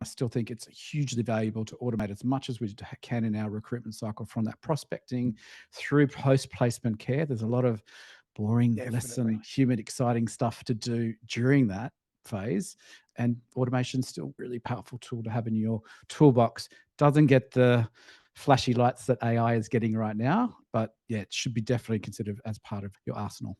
I still think it's hugely valuable to automate as much as we can in our recruitment cycle, from that prospecting through post-placement care. There's a lot of boring, less Definitely. than human, exciting stuff to do during that phase. And automation's still a really powerful tool to have in your toolbox. Doesn't get the flashy lights that AI is getting right now, but yeah, it should be definitely considered as part of your arsenal.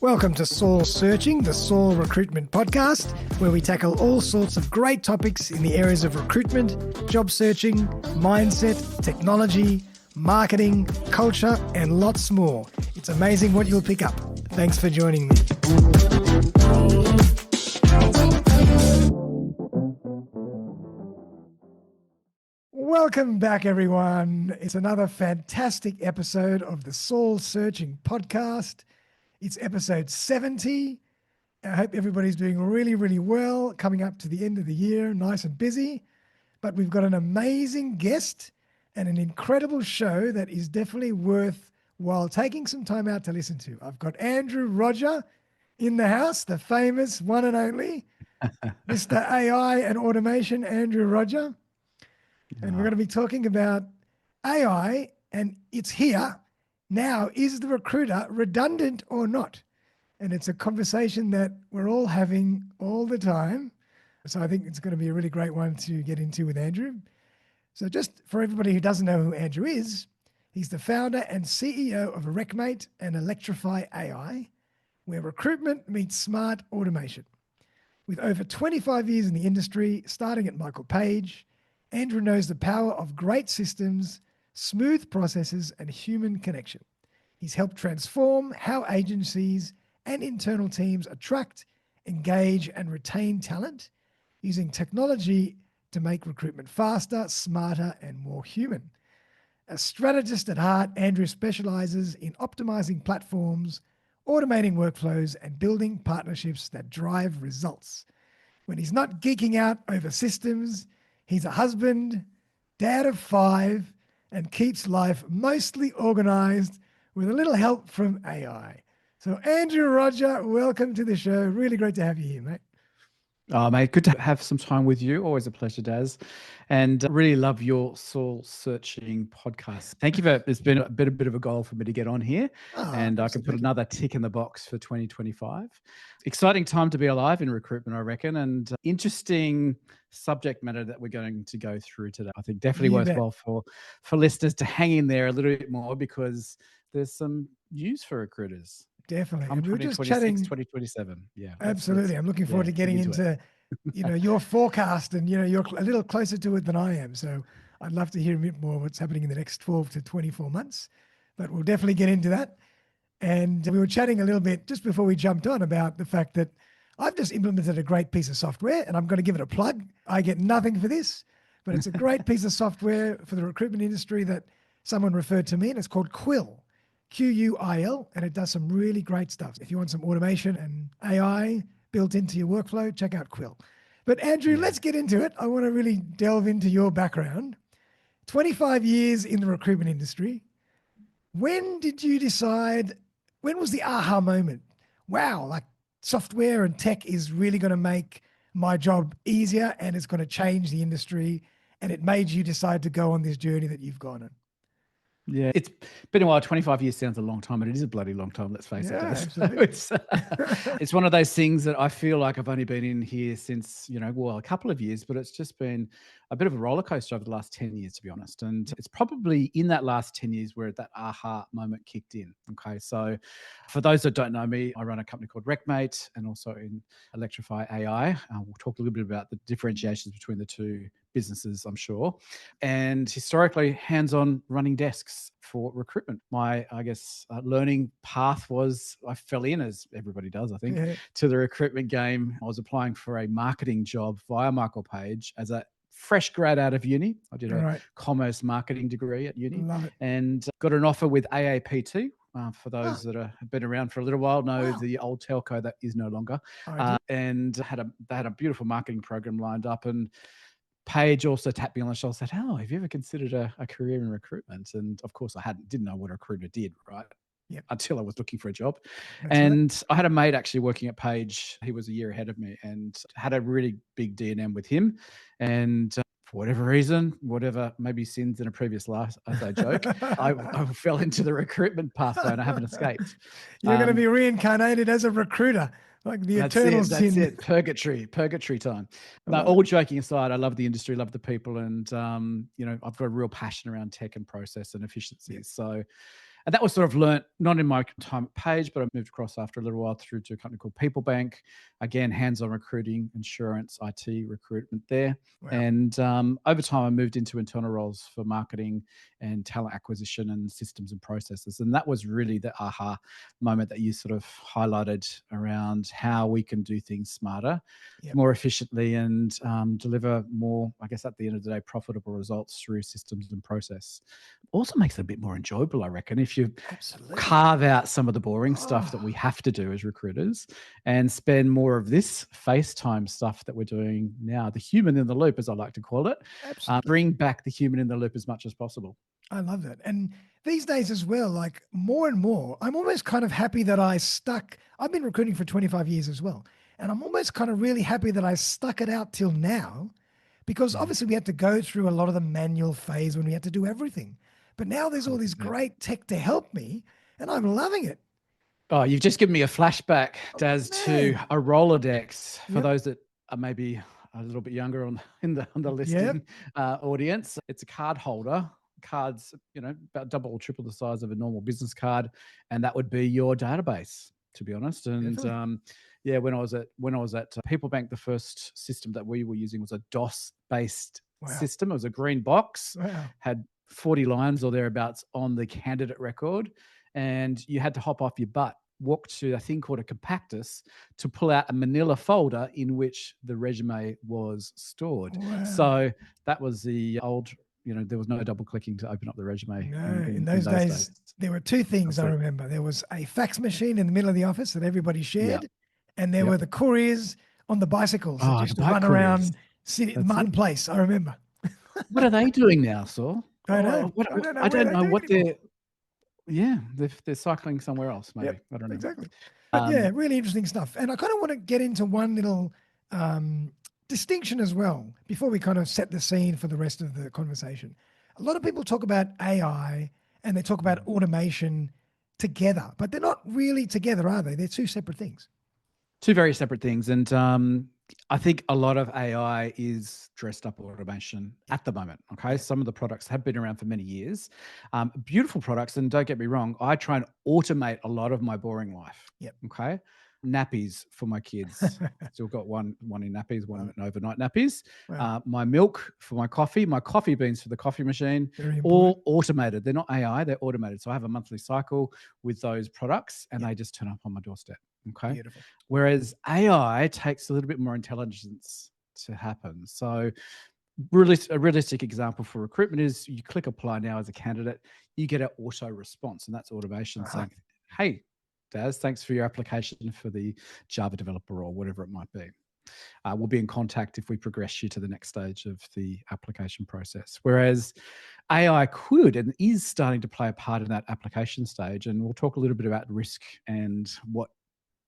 Welcome to Saul Searching, the Saul Recruitment Podcast, where we tackle all sorts of great topics in the areas of recruitment, job searching, mindset, technology, marketing, culture, and lots more. It's amazing what you'll pick up. Thanks for joining me. Welcome back, everyone. It's another fantastic episode of the Saul Searching Podcast. It's episode 70. I hope everybody's doing really, really well, coming up to the end of the year, nice and busy. But we've got an amazing guest and an incredible show that is definitely worthwhile taking some time out to listen to. I've got Andrew Rodger in the house, the famous one and only Mr. AI and Automation, Andrew Rodger. And we're going to be talking about AI, and it's here. Now, is the recruiter redundant or not? And it's a conversation that we're all having all the time. So I think it's going to be a really great one to get into with Andrew. So just for everybody who doesn't know who Andrew is, he's the founder and CEO of RecMate and Electrify AI, where recruitment meets smart automation. With over 25 years in the industry, starting at Michael Page, Andrew knows the power of great systems, smooth processes, and human connection. He's helped transform how agencies and internal teams attract, engage, and retain talent using technology to make recruitment faster, smarter, and more human. A strategist at heart, Andrew specializes in optimizing platforms, automating workflows, and building partnerships that drive results. When he's not geeking out over systems, he's a husband, dad of 5, and keeps life mostly organized with a little help from AI. So Andrew Rodger, welcome to the show. Really great to have you here, mate. Oh, mate, good to have some time with you. Always a pleasure, Daz. And I really love your Soul Searching podcast. Thank you for, it's been a bit of a goal for me to get on here, and I can put another tick in the box for 2025. Exciting time to be alive in recruitment, I reckon, and interesting subject matter that we're going to go through today. I think definitely worthwhile for listeners to hang in there a little bit more, because there's some news for recruiters. Definitely. Come And we were 2026, just chatting. 2027. Yeah. Absolutely. I'm looking forward to getting into your forecast, and, you're a little closer to it than I am. So I'd love to hear a bit more what's happening in the next 12 to 24 months, but we'll definitely get into that. And we were chatting a little bit just before we jumped on about the fact that I've just implemented a great piece of software, and I'm going to give it a plug. I get nothing for this, but it's a great piece of software for the recruitment industry that someone referred to me, and it's called Quill. Quil, and it does some really great stuff. If you want some automation and AI built into your workflow, check out Quill. But Andrew, let's get into it. I want to really delve into your background. 25 years in the recruitment industry. When did you decide, when was the aha moment? Wow, like software and tech is really going to make my job easier, and it's going to change the industry, and it made you decide to go on this journey that you've gone on. Yeah, it's been a while. 25 years sounds a long time, but it is a bloody long time, let's face it. Absolutely. It's one of those things that I feel like I've only been in here since, a couple of years, but it's just been a bit of a roller coaster over the last 10 years, to be honest. And it's probably in that last 10 years where that aha moment kicked in. Okay, so for those that don't know me, I run a company called RecMate and also in Electrify AI. We'll talk a little bit about the differentiations between the two businesses, I'm sure. And historically, hands-on running desks for recruitment. My, learning path was I fell in, as everybody does, I think, to the recruitment game. I was applying for a marketing job via Michael Page as a fresh grad out of uni. I did a commerce marketing degree at uni and got an offer with AAPT. For those that have been around for a little while, know the old telco that is no longer. And they had a beautiful marketing program lined up, and Paige also tapped me on the shoulder and said, "Oh, have you ever considered a career in recruitment?" And of course, I didn't know what a recruiter did, right? Yep. until I was looking for a job. That's right. And I had a mate actually working at Page. He was a year ahead of me and had a really big D&M with him. And for whatever reason, whatever maybe sins in a previous life, as I joke, I fell into the recruitment pathway and I haven't escaped. You're going to be reincarnated as a recruiter, like the eternal That's sin. it. Purgatory time. I No, love all it. joking aside, I love the industry, love the people, and I've got a real passion around tech and process and efficiencies. Yep. So, and that was sort of learnt not in my time at Page, but I moved across after a little while through to a company called People Bank. Again, hands-on recruiting, insurance, IT, recruitment there. Wow. And over time, I moved into internal roles for marketing and talent acquisition and systems and processes. And that was really the aha moment that you sort of highlighted around how we can do things smarter, Yep. more efficiently, and deliver more, I guess, at the end of the day, profitable results through systems and process. Also makes it a bit more enjoyable, I reckon, if you Absolutely. carve out some of the boring stuff that we have to do as recruiters and spend more of this FaceTime stuff that we're doing now, the human in the loop, as I like to call it. Absolutely. Bring back the human in the loop as much as possible. I love that. And these days as well, like more and more, I'm almost kind of happy that I've been recruiting for 25 years as well. And I'm almost kind of really happy that I stuck it out till now, because obviously we had to go through a lot of the manual phase when we had to do everything. But now there's all this 100%. great tech to help me, and I'm loving it. Oh, you've just given me a flashback, Daz, to Man. a Rolodex. For Yep. those that are maybe a little bit younger on the Yep. listening audience, it's a card holder. Cards, about double or triple the size of a normal business card, and that would be your database, to be honest. And Definitely. when I was at People Bank, the first system that we were using was a DOS-based Wow. system. It was a green box, Wow. had 40 lines or thereabouts on the candidate record, and you had to hop off your butt, walk to a thing called a compactus to pull out a manila folder in which the resume was stored. Wow. So that was the old, there was no double clicking to open up the resume. No, in those days, there were two things I That's it. remember. There was a fax machine in the middle of the office that everybody shared, Yeah. and there were the couriers on the bicycles that Oh, used the to bike run couriers. around That's Martin it. Place. I remember. What are they doing now, Saul? I know. Oh, I don't know I where don't they're know doing what anymore. they're cycling somewhere else, maybe. Yep, I don't know. exactly. But yeah, really interesting stuff. And I kind of want to get into one little distinction as well before we kind of set the scene for the rest of the conversation. A lot of people talk about AI and they talk about automation together, but they're not really together, are they? They're two separate things. Two very separate things. And I think a lot of AI is dressed up automation at the moment. Okay. Yeah. Some of the products have been around for many years. Beautiful products. And don't get me wrong, I try and automate a lot of my boring life. Yep. Okay. Nappies for my kids. Still got one in nappies, one in overnight nappies. Wow. My milk for my coffee beans for the coffee machine, Very important. all automated. They're not AI, they're automated. So I have a monthly cycle with those products and they just turn up on my doorstep. Okay. Beautiful. Whereas AI takes a little bit more intelligence to happen. So a realistic example for recruitment is you click apply now as a candidate, you get an auto response, and that's automation saying, hey, Daz, thanks for your application for the Java developer or whatever it might be. We'll be in contact if we progress you to the next stage of the application process. Whereas AI could and is starting to play a part in that application stage. And we'll talk a little bit about risk and what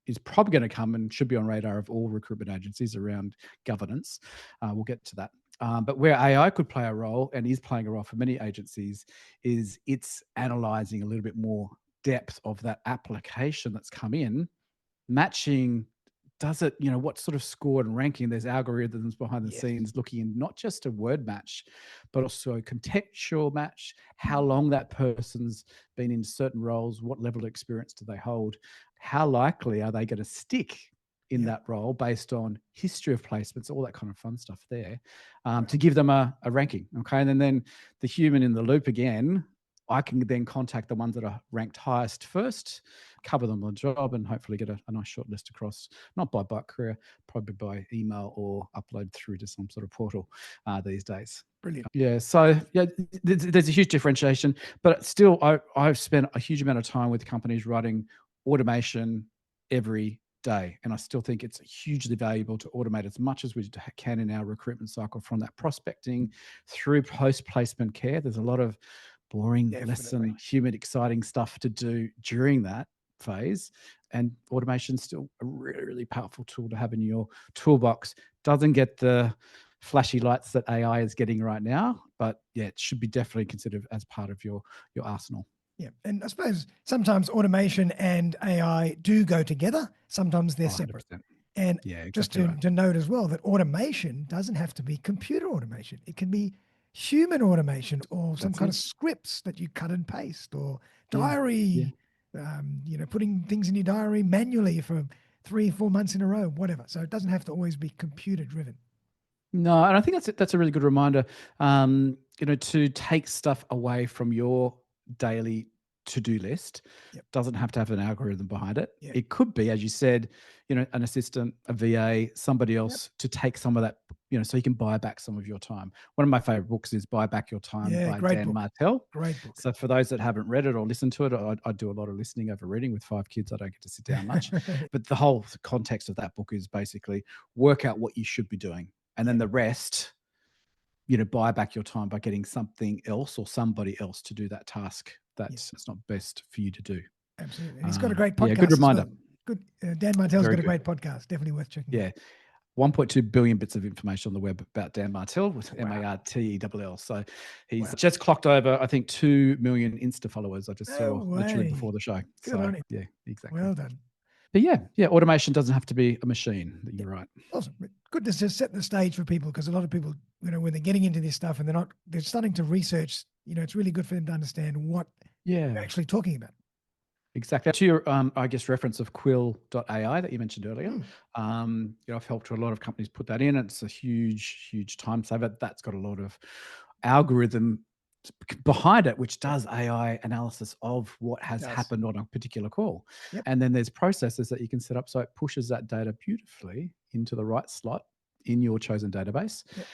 is probably going to come and should be on radar of all recruitment agencies around governance. We'll get to that. But where AI could play a role and is playing a role for many agencies is it's analyzing a little bit more depth of that application that's come in, matching, does it, what sort of score and ranking, there's algorithms behind the scenes looking in not just a word match, but also a contextual match, how long that person's been in certain roles, what level of experience do they hold, how likely are they going to stick in that role based on history of placements, all that kind of fun stuff there, to give them a ranking. Okay. And then the human in the loop again, I can then contact the ones that are ranked highest first, cover them on the job, and hopefully get a nice short list across, not by bike career, probably by email or upload through to some sort of portal these days. Brilliant. Yeah. So there's a huge differentiation, but still I've spent a huge amount of time with companies writing automation every day. And I still think it's hugely valuable to automate as much as we can in our recruitment cycle, from that prospecting through post-placement care. There's a lot of boring, less Definitely. than human, exciting stuff to do during that phase. And automation's still a really, really powerful tool to have in your toolbox. Doesn't get the flashy lights that AI is getting right now, but yeah, it should be definitely considered as part of your arsenal. Yeah. And I suppose sometimes automation and AI do go together. Sometimes they're Oh, separate. 100%. And Yeah, just exactly right. to note as well that automation doesn't have to be computer automation. It can be human automation or some That's kind it. of scripts that you cut and paste or Yeah. Yeah. diary, putting things in your diary manually for 3-4 months in a row, whatever. So it doesn't have to always be computer driven. No, and I think that's a really good reminder, to take stuff away from your daily to-do list. Yep. Doesn't have to have an algorithm behind it. Yeah. It could be, as you said, an assistant, a VA, somebody Yep. else to take some of that, so you can buy back some of your time. One of my favorite books is Buy Back Your Time Yeah. by Great Dan book. Martell. Great book. So for those that haven't read it or listened to it, I do a lot of listening over reading. With 5 kids, I don't get to sit down much. But the whole context of that book is basically work out what you should be doing. And then the rest, buy back your time by getting something else or somebody else to do that task that's it's not best for you to do. Absolutely. And he's got a great Yeah, good podcast as reminder. well. Good. Dan Martell's Very got a good. great podcast. Definitely worth checking out. Yeah. 1.2 billion bits of information on the web about Dan Martell with Wow. Martell. So he's just clocked over, I think, 2 million Insta followers. I just saw literally before the show. Good so on him. yeah, exactly. Well done. But yeah, automation doesn't have to be a machine. You're right. Awesome. Good to just set the stage for people, because a lot of people, when they're getting into this stuff and they're starting to research, it's really good for them to understand what you're actually talking about. Exactly. To your, I guess, reference of quill.ai that you mentioned earlier, I've helped a lot of companies put that in. It's a huge, huge time saver. That's got a lot of algorithm behind it, which does AI analysis of what has happened on a particular call. Yep. And then there's processes that you can set up so it pushes that data beautifully into the right slot in your chosen database. Yep.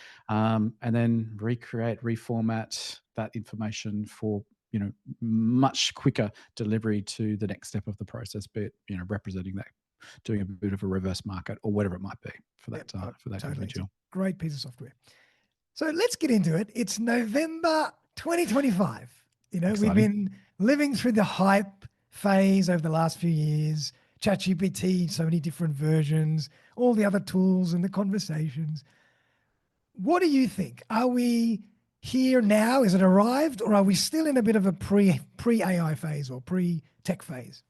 And then reformat that information for much quicker delivery to the next step of the process, be it representing that, doing a bit of a reverse market or whatever it might be for that individual. Great piece of software. So let's get into it. It's November 2025. Exciting. We've been living through the hype phase over the last few years. ChatGPT, so many different versions, all the other tools and the conversations. What do you think? Are we here now? Is it arrived, or are we still in a bit of a pre-AI phase or pre-tech phase?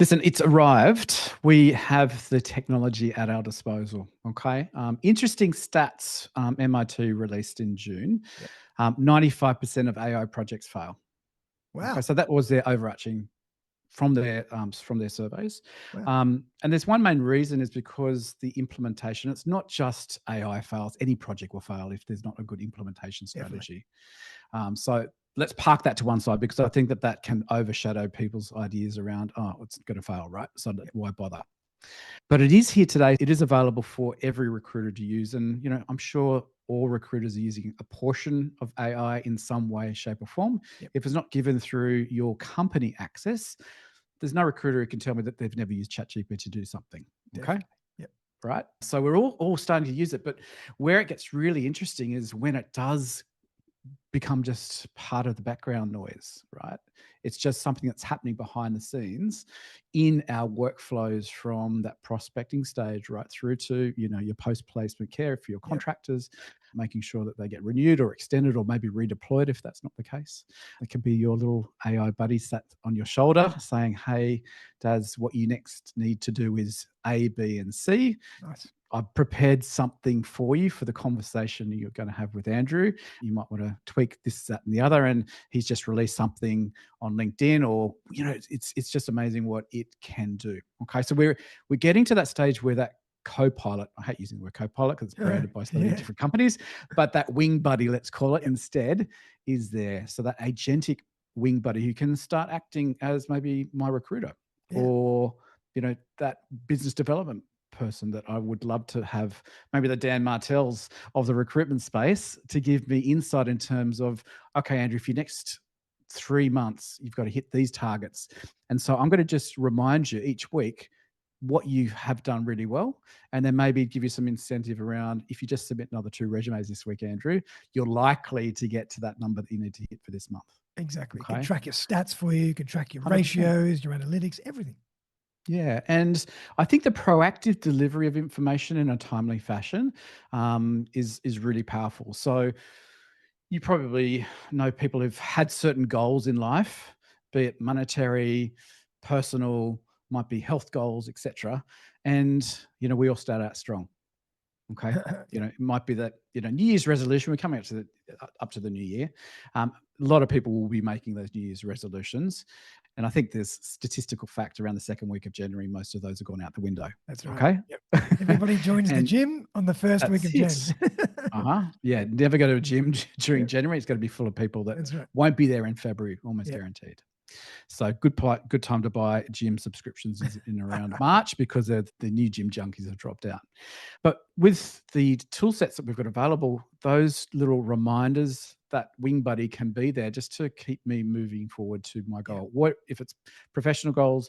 Listen, it's arrived. We have the technology at our disposal. Okay. Interesting stats MIT released in June. 95% of AI projects fail. Wow. Okay, so that was their overarching from their surveys. Wow. And there's one main reason is because the implementation, it's not just AI fails. Any project will fail if there's not a good implementation strategy. So let's park that to one side, because I think that can overshadow people's ideas around, it's going to fail, right? So why bother? But it is here today. It is available for every recruiter to use. And, I'm sure all recruiters are using a portion of AI in some way, shape or form. If it's not given through your company access, there's no recruiter who can tell me that they've never used ChatGPT to do something. Okay. Yep. Right. So we're all starting to use it. But where it gets really interesting is when it does become just part of the background noise, right? It's just something that's happening behind the scenes in our workflows, from that prospecting stage right through to, your post-placement care for your contractors, making sure that they get renewed or extended or maybe redeployed if that's not the case. It can be your little AI buddy sat on your shoulder saying, hey, Daz, what you next need to do is A, B, and C. Nice. I've prepared something for you for the conversation you're going to have with Andrew. You might want to tweak this, that, and the other. And he's just released something on LinkedIn, or, it's just amazing what it can do. Okay. So we're getting to that stage where that co-pilot, I hate using the word co-pilot because it's branded by so many different companies, but that wing buddy, let's call it instead, is there. So that agentic wing buddy who can start acting as maybe my recruiter or, that business development person that I would love to have, maybe the Dan Martells of the recruitment space, to give me insight in terms of, okay, Andrew, for your next 3 months, you've got to hit these targets. And so I'm going to just remind you each week, what you have done really well, and then maybe give you some incentive around if you just submit another 2 resumes this week, Andrew, you're likely to get to that number that you need to hit for this month. Exactly. It Okay. can track your stats for you. You can track your 100%. ratios, your analytics, everything. Yeah. And I think the proactive delivery of information in a timely fashion is really powerful. So you probably know people who've had certain goals in life, be it monetary, personal, might be health goals, etc. And we all start out strong. Okay. Yeah. It might be that, New Year's resolution, we're coming up to the new year. A lot of people will be making those New Year's resolutions. And I think there's statistical fact around the second week of January, most of those have gone out the window. That's right. Okay. Yep. Everybody joins the And gym on the first week that's of Jan. it. Yeah. Never go to a gym during Yep. January. It's going to be full of people that That's right. won't be there in February, almost Yep. guaranteed. So good time to buy gym subscriptions is in around March because the new gym junkies have dropped out. But with the tool sets that we've got available, those little reminders, that Wing Buddy can be there just to keep me moving forward to my goal. What if it's professional goals,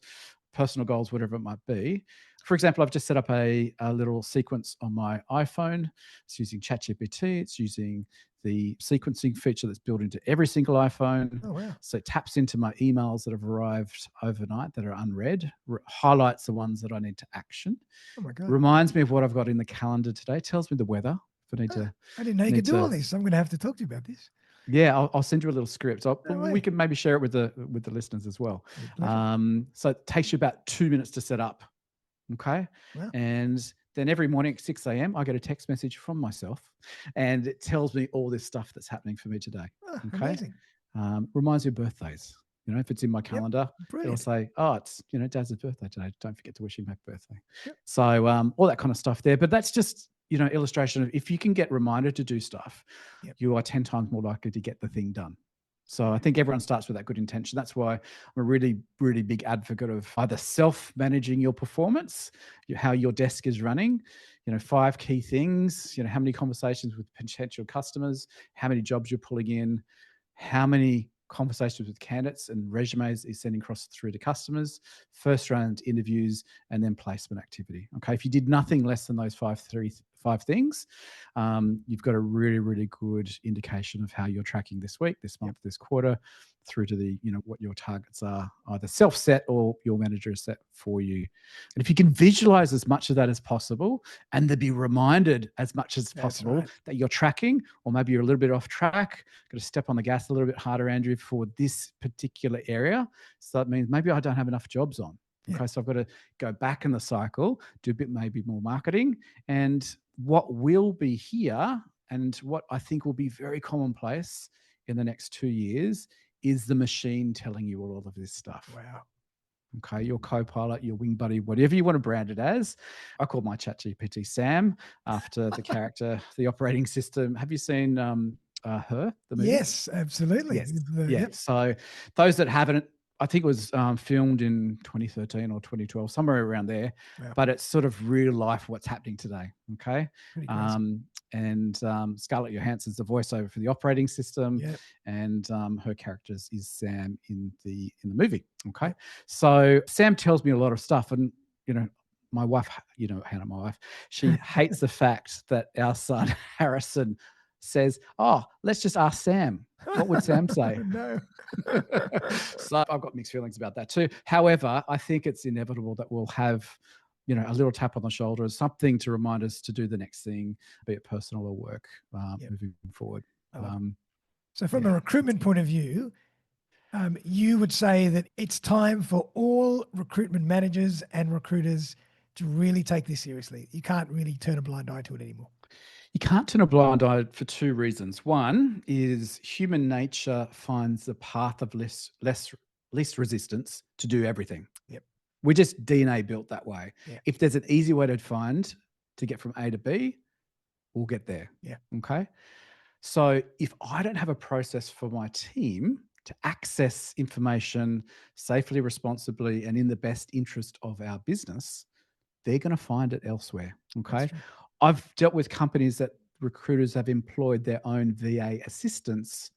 personal goals, whatever it might be. For example, I've just set up a little sequence on my iPhone. It's using ChatGPT. It's using the sequencing feature that's built into every single iPhone. Oh, wow. So it taps into my emails that have arrived overnight that are unread, highlights the ones that I need to action. Oh, my God. Reminds me of what I've got in the calendar today. Tells me the weather. If I need to. I didn't know you could do all this. I'm going to have to talk to you about this. Yeah, I'll send you a little script. No We way. can maybe share it with the listeners as well. With pleasure. So it takes you about 2 minutes to set up. Okay. Wow. And then every morning at 6 a.m., I get a text message from myself and it tells me all this stuff that's happening for me today. Oh, Okay. amazing. Reminds me of birthdays. If it's in my calendar, it'll Brilliant. say, oh, it's, Dad's birthday today. Don't forget to wish him happy birthday. Yep. So all that kind of stuff there. But that's just, illustration of if you can get reminded to do stuff, you are 10 times more likely to get the thing done. So I think everyone starts with that good intention. That's why I'm a really, really big advocate of either self-managing your performance, how your desk is running, 5 key things, how many conversations with potential customers, how many jobs you're pulling in, how many conversations with candidates and resumes is sending across through to customers, first round interviews, and then placement activity. Okay. If you did nothing less than those five things, you've got a really, really good indication of how you're tracking this week, this month, this quarter, through to the, what your targets are, either self-set or your manager has set for you. And if you can visualize as much of that as possible and then be reminded as much as possible that you're tracking, or maybe you're a little bit off track, got to step on the gas a little bit harder, Andrew, for this particular area. So that means maybe I don't have enough jobs on. Okay, so I've got to go back in the cycle, do a bit maybe more marketing. And what will be here and what I think will be very commonplace in the next 2 years is the machine telling you all of this stuff. Wow. Okay, your co-pilot, your Wing Buddy, whatever you want to brand it as. I call my ChatGPT Sam after the character, the operating system. Have you seen Her, the movie? Yes, absolutely. Yes. So those that haven't, I think it was filmed in 2013 or 2012, somewhere around there. Wow. But it's sort of real life what's happening today. Okay. And Scarlett Johansson's the voiceover for the operating system, and her character is Sam in the movie. Okay. So Sam tells me a lot of stuff, and my wife, Hannah, my wife, she hates the fact that our son Harrison says, "Oh, let's just ask Sam. What would Sam say?" No. So I've got mixed feelings about that too. However, I think it's inevitable that we'll have, a little tap on the shoulder, something to remind us to do the next thing, be it personal or work, moving forward. So from a recruitment point of view, you would say that it's time for all recruitment managers and recruiters to really take this seriously. You can't really turn a blind eye to it anymore. You can't turn a blind eye for 2 reasons. One is human nature finds the path of least resistance to do everything. Yep. We're just DNA built that way. Yeah. If there's an easy way to find to get from A to B, we'll get there. Yeah. Okay. So if I don't have a process for my team to access information safely, responsibly, and in the best interest of our business, they're going to find it elsewhere. Okay. I've dealt with companies that recruiters have employed their own VA assistants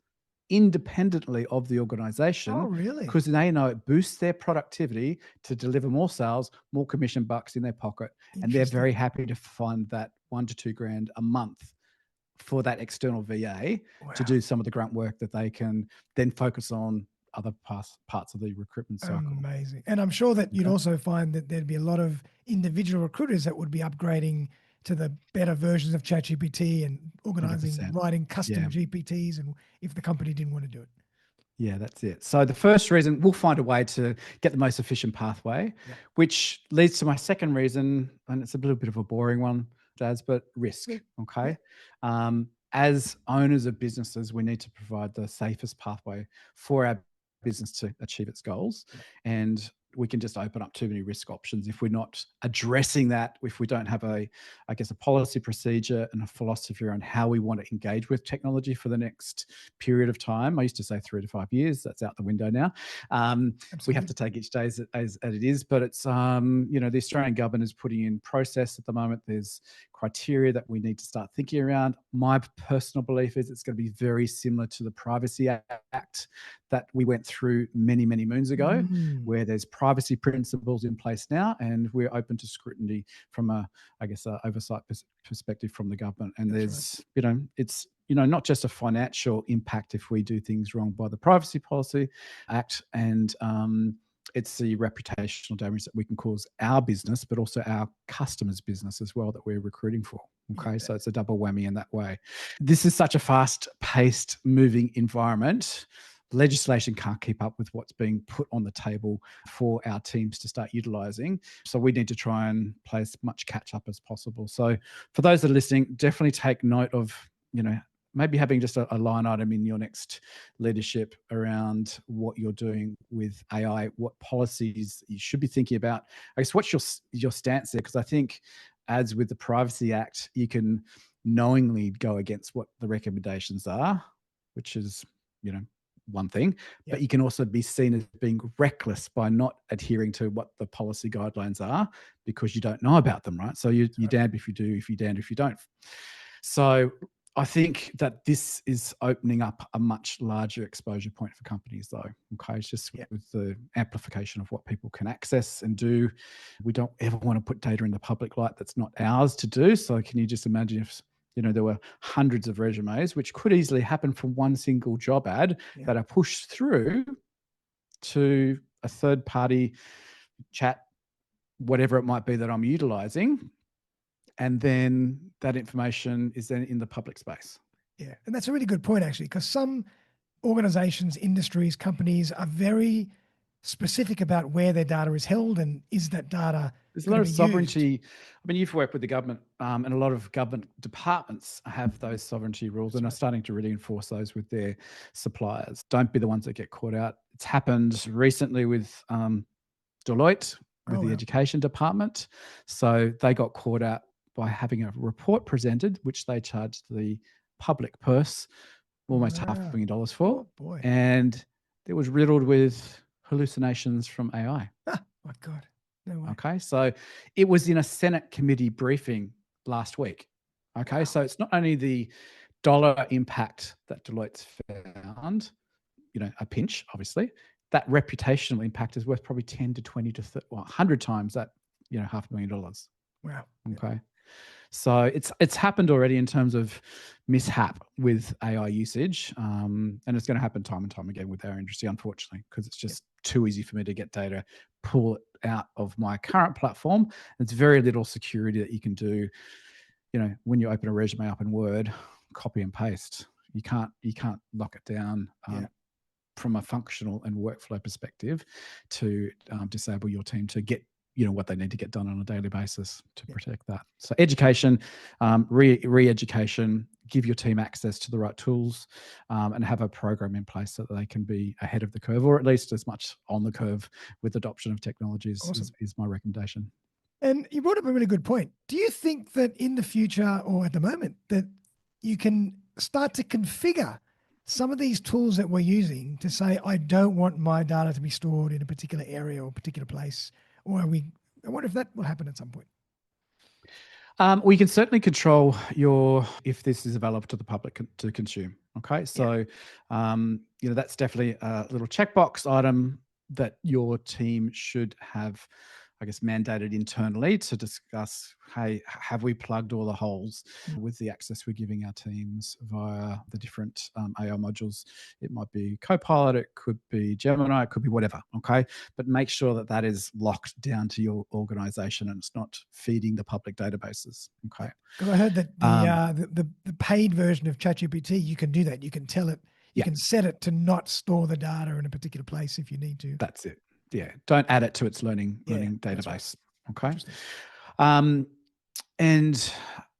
independently of the Oh, organization, really? because they know it boosts their productivity to deliver more sales, more commission bucks in their pocket. And they're very Interesting. happy to fund that $1 to $2,000 a month for that external VA to Wow. do some of the grunt work that they can then focus on other parts of the recruitment cycle. Amazing. And I'm sure that you'd Okay. also find that there'd be a lot of individual recruiters that would be upgrading to the better versions of ChatGPT and organizing, 100%. writing custom Yeah. GPTs, and if the company didn't want to do it. Yeah, that's it. So the first reason, we'll find a way to get the most efficient pathway, Yeah. which leads to my second reason, and it's a little bit of a boring one, Jazz, but risk. Yeah. Okay. As owners of businesses, we need to provide the safest pathway for our business to achieve its goals. Yeah. And we can just open up too many risk options if we're not addressing that, if we don't have a policy procedure and a philosophy around how we want to engage with technology for the next period of time. I used to say 3 to 5 years. That's out the window now. We have to take each day as it is, but it's, the Australian government is putting in process at the moment. There's criteria that we need to start thinking around. My personal belief is it's going to be very similar to the Privacy Act that we went through many, many moons ago, where there's privacy principles in place now, and we're open to scrutiny from a oversight perspective from the government. And there's, it's, not just a financial impact if we do things wrong by the Privacy Policy Act, and it's the reputational damage that we can cause our business, but also our customers' business as well that we're recruiting for. Okay, so it's a double whammy in that way. This is such a fast-paced, moving environment. Legislation can't keep up with what's being put on the table for our teams to start utilizing. So we need to try and play as much catch up as possible. So for those that are listening, definitely take note of, maybe having just a line item in your next leadership around what you're doing with AI, what policies you should be thinking about. I guess what's your stance there? Because I think, as with the Privacy Act, you can knowingly go against what the recommendations are, which is, one thing, but you can also be seen as being reckless by not adhering to what the policy guidelines are because you don't know about them, right? So you're damned if you do, if you're damned if you don't. So I think that this is opening up a much larger exposure point for companies, though. Okay, it's just with the amplification of what people can access and do. We don't ever want to put data in the public light that's not ours to do. So can you just imagine if there were hundreds of resumes, which could easily happen from one single job ad that are pushed through to a third party chat, whatever it might be that I'm utilizing. And then that information is then in the public space. Yeah. And that's a really good point, actually, because some organizations, industries, companies are very specific about where their data is held and is that data There's a lot of sovereignty. I mean, you've worked with the government, and a lot of government departments have those sovereignty rules and are starting to really enforce those with their suppliers. Don't be the ones that get caught out. It's happened recently with Deloitte, with the education department. So they got caught out by having a report presented, which they charged the public purse almost $500,000 for. Oh, boy. And it was riddled with hallucinations from AI. Ah, my God. No way. Okay. So it was in a Senate committee briefing last week. Okay. Wow. So it's not only the dollar impact that Deloitte's found, a pinch, obviously, that reputational impact is worth probably 10 to 20 to 100 times that, $500,000. Wow. Okay. So it's happened already in terms of mishap with AI usage, and it's going to happen time and time again with our industry, unfortunately, because it's just too easy for me to get data, pull it out of my current platform. There's very little security that you can do. When you open a resume up in Word, copy and paste, you can't lock it down. From a functional and workflow perspective to disable your team to get what they need to get done on a daily basis to protect that. So education, re-education, give your team access to the right tools, and have a program in place so that they can be ahead of the curve, or at least as much on the curve with adoption of technologies. Awesome. is my recommendation. And you brought up a really good point. Do you think that in the future or at the moment that you can start to configure some of these tools that we're using to say, I don't want my data to be stored in a particular area or particular place? Or I wonder if that will happen at some point. We can certainly control if this is available to the public to consume. Okay, so that's definitely a little checkbox item that your team should have, I guess, mandated internally to discuss, hey, have we plugged all the holes with the access we're giving our teams via the different AI modules? It might be Copilot, it could be Gemini, it could be whatever, okay? But make sure that that is locked down to your organization and it's not feeding the public databases, okay? Because I heard that the paid version of ChatGPT, you can do that. You can tell it, you can set it to not store the data in a particular place if you need to. That's it. Yeah. Don't add it to its learning database. Right. Okay. And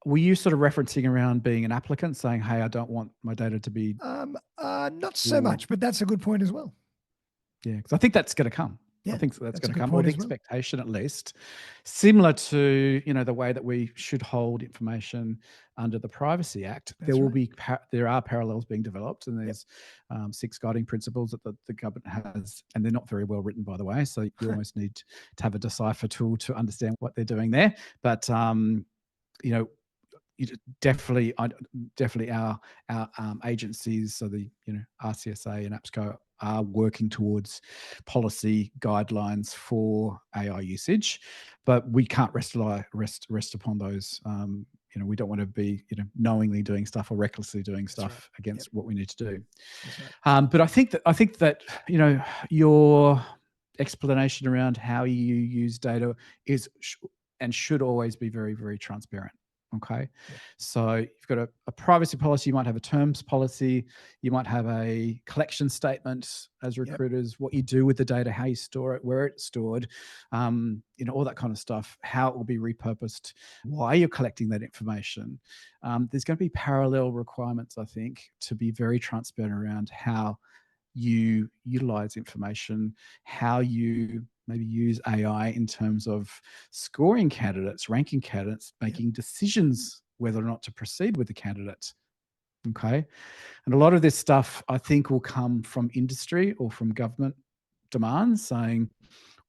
were you sort of referencing around being an applicant saying, hey, I don't want my data to be not so much, but that's a good point as well. Yeah, because I think that's going to come. Yeah, I think that's going to come, or the expectation at least, similar to the way that we should hold information under the Privacy Act. There are parallels being developed, and there's 6 guiding principles that the government has, and they're not very well written, by the way. So you almost need to have a decipher tool to understand what they're doing there. But definitely our agencies, so the RCSA and APSCO are working towards policy guidelines for AI usage, but we can't rest upon those. We don't want to be knowingly doing stuff or recklessly doing stuff against what we need to do. That's right. But I think that your explanation around how you use data is and should always be very, very transparent. Okay. So you've got a privacy policy, you might have a terms policy, you might have a collection statement as recruiters, what you do with the data, how you store it, where it's stored, all that kind of stuff, how it will be repurposed, why you're collecting that information. There's going to be parallel requirements, I think, to be very transparent around how you utilize information, how you maybe use AI in terms of scoring candidates, ranking candidates, making decisions whether or not to proceed with the candidate. Okay. And a lot of this stuff, I think, will come from industry or from government demands saying,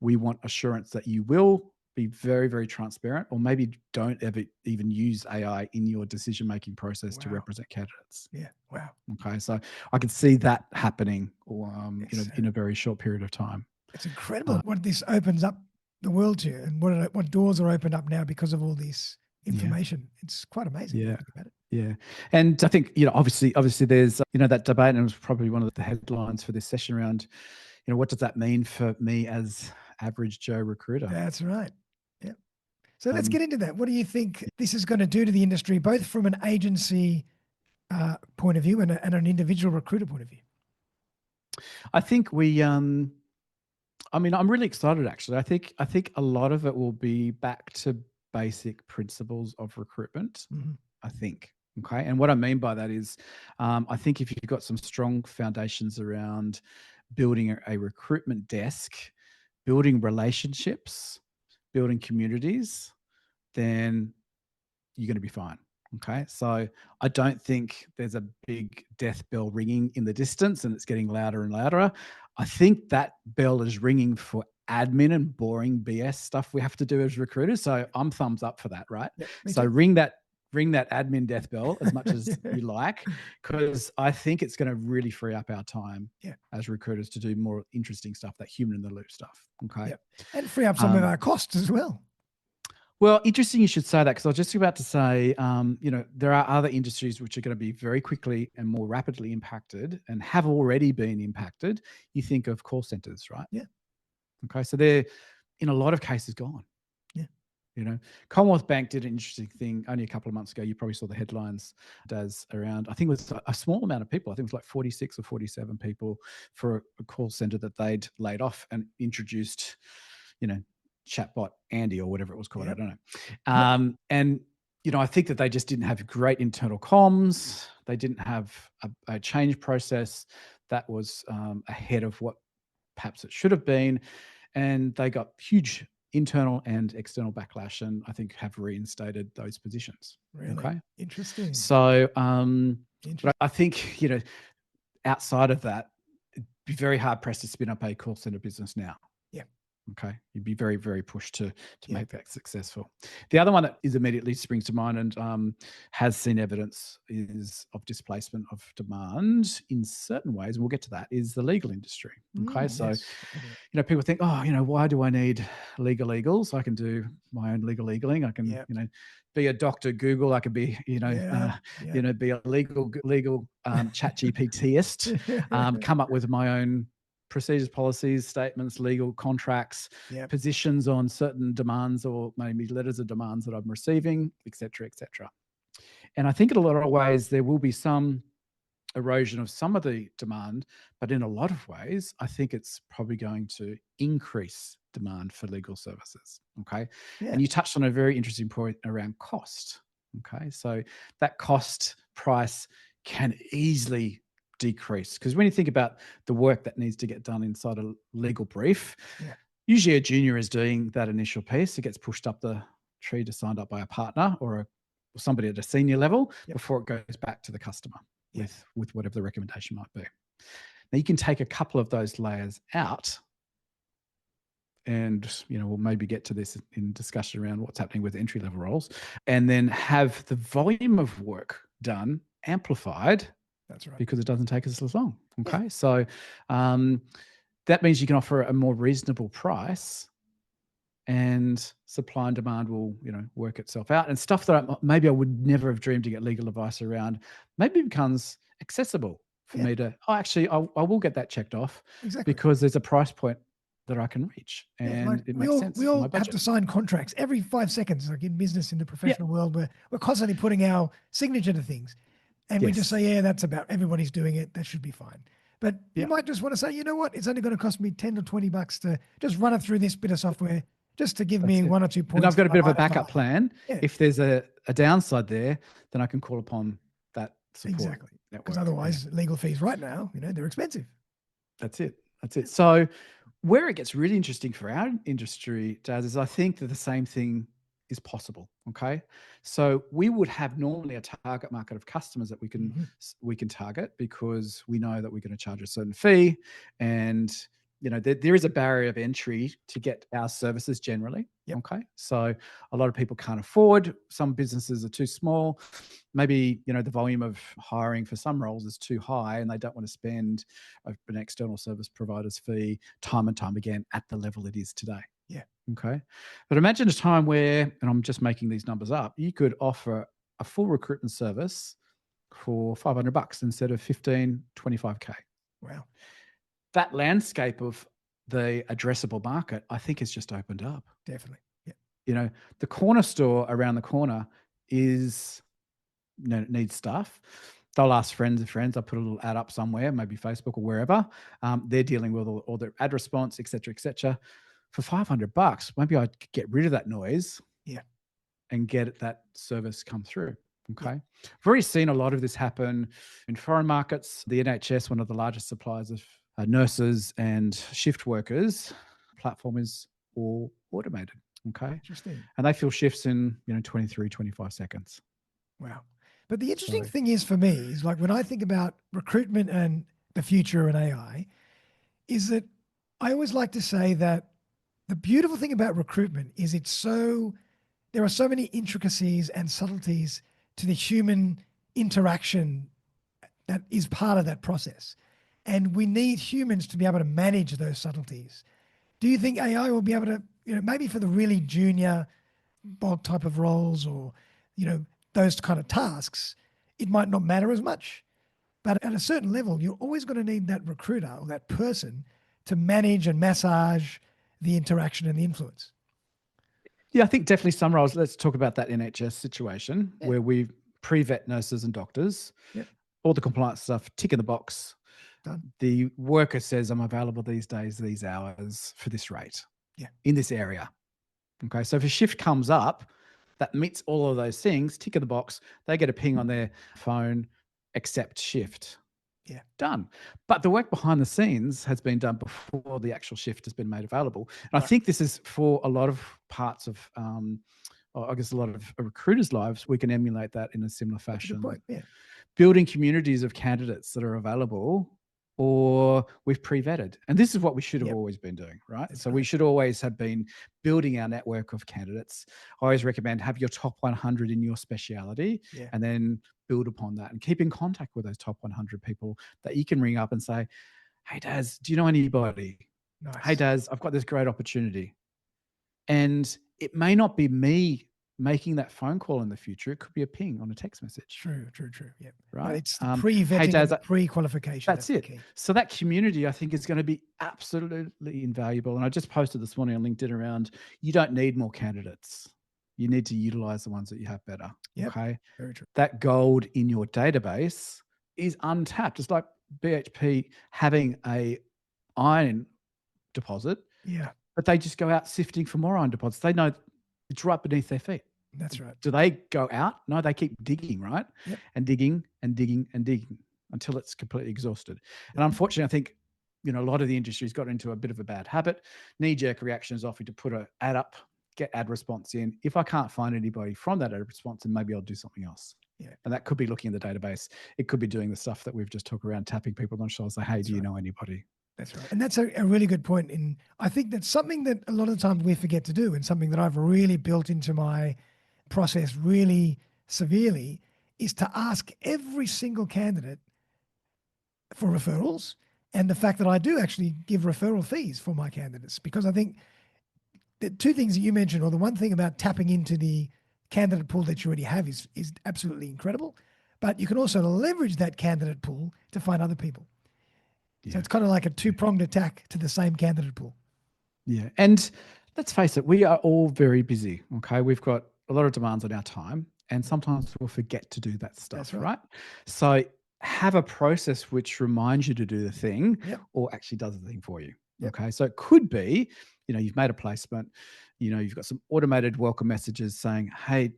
we want assurance that you will be very, very transparent, or maybe don't ever even use AI in your decision-making process to represent candidates. Yeah. Wow. Okay. So I can see that happening in a very short period of time. It's incredible what this opens up the world to, and what doors are opened up now because of all this information. It's quite amazing. Yeah. Think about it. Yeah. And I think, obviously there's, that debate, and it was probably one of the headlines for this session around, what does that mean for me as average Joe recruiter? That's right. Yeah. So let's get into that. What do you think this is going to do to the industry, both from an agency point of view and an individual recruiter point of view? I think I'm really excited, actually. I think a lot of it will be back to basic principles of recruitment, I think. Okay. And what I mean by that is, I think if you've got some strong foundations around building a recruitment desk, building relationships, building communities, then you're going to be fine. Okay. So I don't think there's a big death bell ringing in the distance and it's getting louder and louder. I think that bell is ringing for admin and boring BS stuff we have to do as recruiters. So I'm thumbs up for that, right? So ring that admin death bell as much as you like, because I think it's going to really free up our time as recruiters to do more interesting stuff, that human in the loop stuff. Okay. And free up some of our costs as well. Well, interesting you should say that, because I was just about to say, there are other industries which are going to be very quickly and more rapidly impacted and have already been impacted. You think of call centers, right? Yeah. Okay. So they're, in a lot of cases, gone. Yeah. Commonwealth Bank did an interesting thing only a couple of months ago. You probably saw the headlines around, I think it was a small amount of people. I think it was like 46 or 47 people for a call center that they'd laid off and introduced, chatbot Andy or whatever it was called. I don't know. And, I think that they just didn't have great internal comms. They didn't have a change process that was ahead of what perhaps it should have been. And they got huge internal and external backlash, and I think have reinstated those positions. Really? Okay. Interesting. So but I think, outside of that, it'd be very hard pressed to spin up a call center business now. Yeah. Okay, you'd be very, very pushed to Yeah. make that successful. The other one that is immediately springs to mind and has seen evidence is of displacement of demand in certain ways, and we'll get to that, is the legal industry. Okay, so Yes. people think, oh, why do I need legal eagles? I can do my own legal eagling. I can, Yeah. be a Dr. Google. I could be, Yeah. be a legal chat GPTist, come up with my own procedures, policies, statements, legal contracts, Yep. positions on certain demands or maybe letters of demands that I'm receiving, et cetera, et cetera. And I think in a lot of ways there will be some erosion of some of the demand, but in a lot of ways, I think it's probably going to increase demand for legal services. Okay. Yeah. And you touched on a very interesting point around cost. Okay. So that cost price can easily decrease because when you think about the work that needs to get done inside a legal brief, Yeah. usually a junior is doing that initial piece. It gets pushed up the tree to signed up by a partner or somebody at a senior level before it goes back to the customer with whatever the recommendation might be. Now you can take a couple of those layers out and we'll maybe get to this in discussion around what's happening with entry-level roles, and then have the volume of work done amplified. That's right. Because it doesn't take us as long. Okay. Yeah. So that means you can offer a more reasonable price and supply and demand will, work itself out. And stuff that maybe I would never have dreamed to get legal advice around maybe becomes accessible for me to, actually, I will get that checked off. Exactly. Because there's a price point that I can reach and it makes sense. We all have to sign contracts every 5 seconds, like in business, in the professional world, where we're constantly putting our signature to things. And we just say, that's about everybody's doing it. That should be fine. But you might just want to say, you know what? It's only going to cost me $10 or $20 to just run it through this bit of software just to give me 1 or 2 points. And I've got a bit of a backup plan. Yeah. If there's a downside there, then I can call upon that support. Exactly. Because otherwise, legal fees right now, they're expensive. That's it. So where it gets really interesting for our industry, Daz, is I think that the same thing is possible. Okay. So we would have normally a target market of customers that we can target because we know that we're going to charge a certain fee and there is a barrier of entry to get our services generally. Yep. Okay. So a lot of people can't afford. Some businesses are too small. Maybe, the volume of hiring for some roles is too high and they don't want to spend an external service provider's fee time and time again at the level it is today. Yeah. Okay. But imagine a time where, and I'm just making these numbers up, you could offer a full recruitment service for $500 instead of 15, 25K. Wow. That landscape of the addressable market, I think, has just opened up. Definitely. Yeah. The corner store around the corner needs stuff. They'll ask friends of friends. I'll put a little ad up somewhere, maybe Facebook or wherever. They're dealing with all their ad response, et cetera, et cetera. For $500, maybe I could get rid of that noise. Yeah. And get that service come through. Okay. Yeah. I've already seen a lot of this happen in foreign markets. The NHS, one of the largest suppliers of nurses and shift workers, platform is all automated. Okay. Interesting. And they fill shifts in, 23, 25 seconds. Wow. But the interesting thing is for me is like when I think about recruitment and the future and AI is that I always like to say that the beautiful thing about recruitment is there are so many intricacies and subtleties to the human interaction that is part of that process. And we need humans to be able to manage those subtleties. Do you think AI will be able to, maybe for the really junior bulk type of roles or, those kind of tasks, it might not matter as much. But at a certain level, you're always going to need that recruiter or that person to manage and massage the interaction and the influence. Yeah, I think definitely some roles. Let's talk about that NHS situation where we pre-vet nurses and doctors, all the compliance stuff, tick in the box. Done. The worker says, I'm available these days, these hours for this rate in this area. Okay, so if a shift comes up that meets all of those things, tick in the box, they get a ping on their phone, accept shift. Yeah. Done. But the work behind the scenes has been done before the actual shift has been made available. And I think this is for a lot of parts of, I guess a lot of recruiters' lives, we can emulate that in a similar fashion. That's a good point. Yeah. Building communities of candidates that are available or we've pre-vetted. And this is what we should have Yep. always been doing, right? That's So we right. should always have been building our network of candidates. I always recommend have your top 100 in your speciality Yeah. and then build upon that and keep in contact with those top 100 people that you can ring up and say, hey, Daz, do you know anybody? Hey, Nice. Daz, I've got this great opportunity. And it may not be me making that phone call in the future. It could be a ping on a text message, True. Yep. But right? it's the Hey, pre-vetting and Daz, the pre-qualification. that's That's the it. key. So that community, I think, is going to be absolutely invaluable. And I just posted this morning on LinkedIn around you don't need more candidates. You need to utilize the ones that you have better. Yep. Okay. Very true. That gold in your database is untapped. It's like BHP having a iron deposit, Yeah. but they just go out sifting for more iron deposits. They know it's right beneath their feet. That's right. Do they go out? No, they keep digging, right? Yep. And digging and digging and digging until it's completely exhausted. And unfortunately, I think, a lot of the industry's got into a bit of a bad habit. Knee-jerk reaction is often to put an ad up, get ad response in. If I can't find anybody from that ad response, then maybe I'll do something else. Yeah. And that could be looking in the database. It could be doing the stuff that we've just talked around, tapping people on the shoulder, say, hey, do you know anybody? That's right. And that's a really good point. I think that's something that a lot of times we forget to do, and something that I've really built into my process really severely is to ask every single candidate for referrals. And the fact that I do actually give referral fees for my candidates, because I think the two things that you mentioned, or the one thing about tapping into the candidate pool that you already have is absolutely incredible. But you can also leverage that candidate pool to find other people. Yeah. So it's kind of like a two-pronged attack to the same candidate pool. Yeah. And let's face it, we are all very busy. Okay. We've got a lot of demands on our time, and sometimes we'll forget to do that stuff, right. right? So have a process which reminds you to do the thing Yep. or actually does the thing for you. Yep. Okay. So it could be, you've made a placement, you've got some automated welcome messages saying, hey,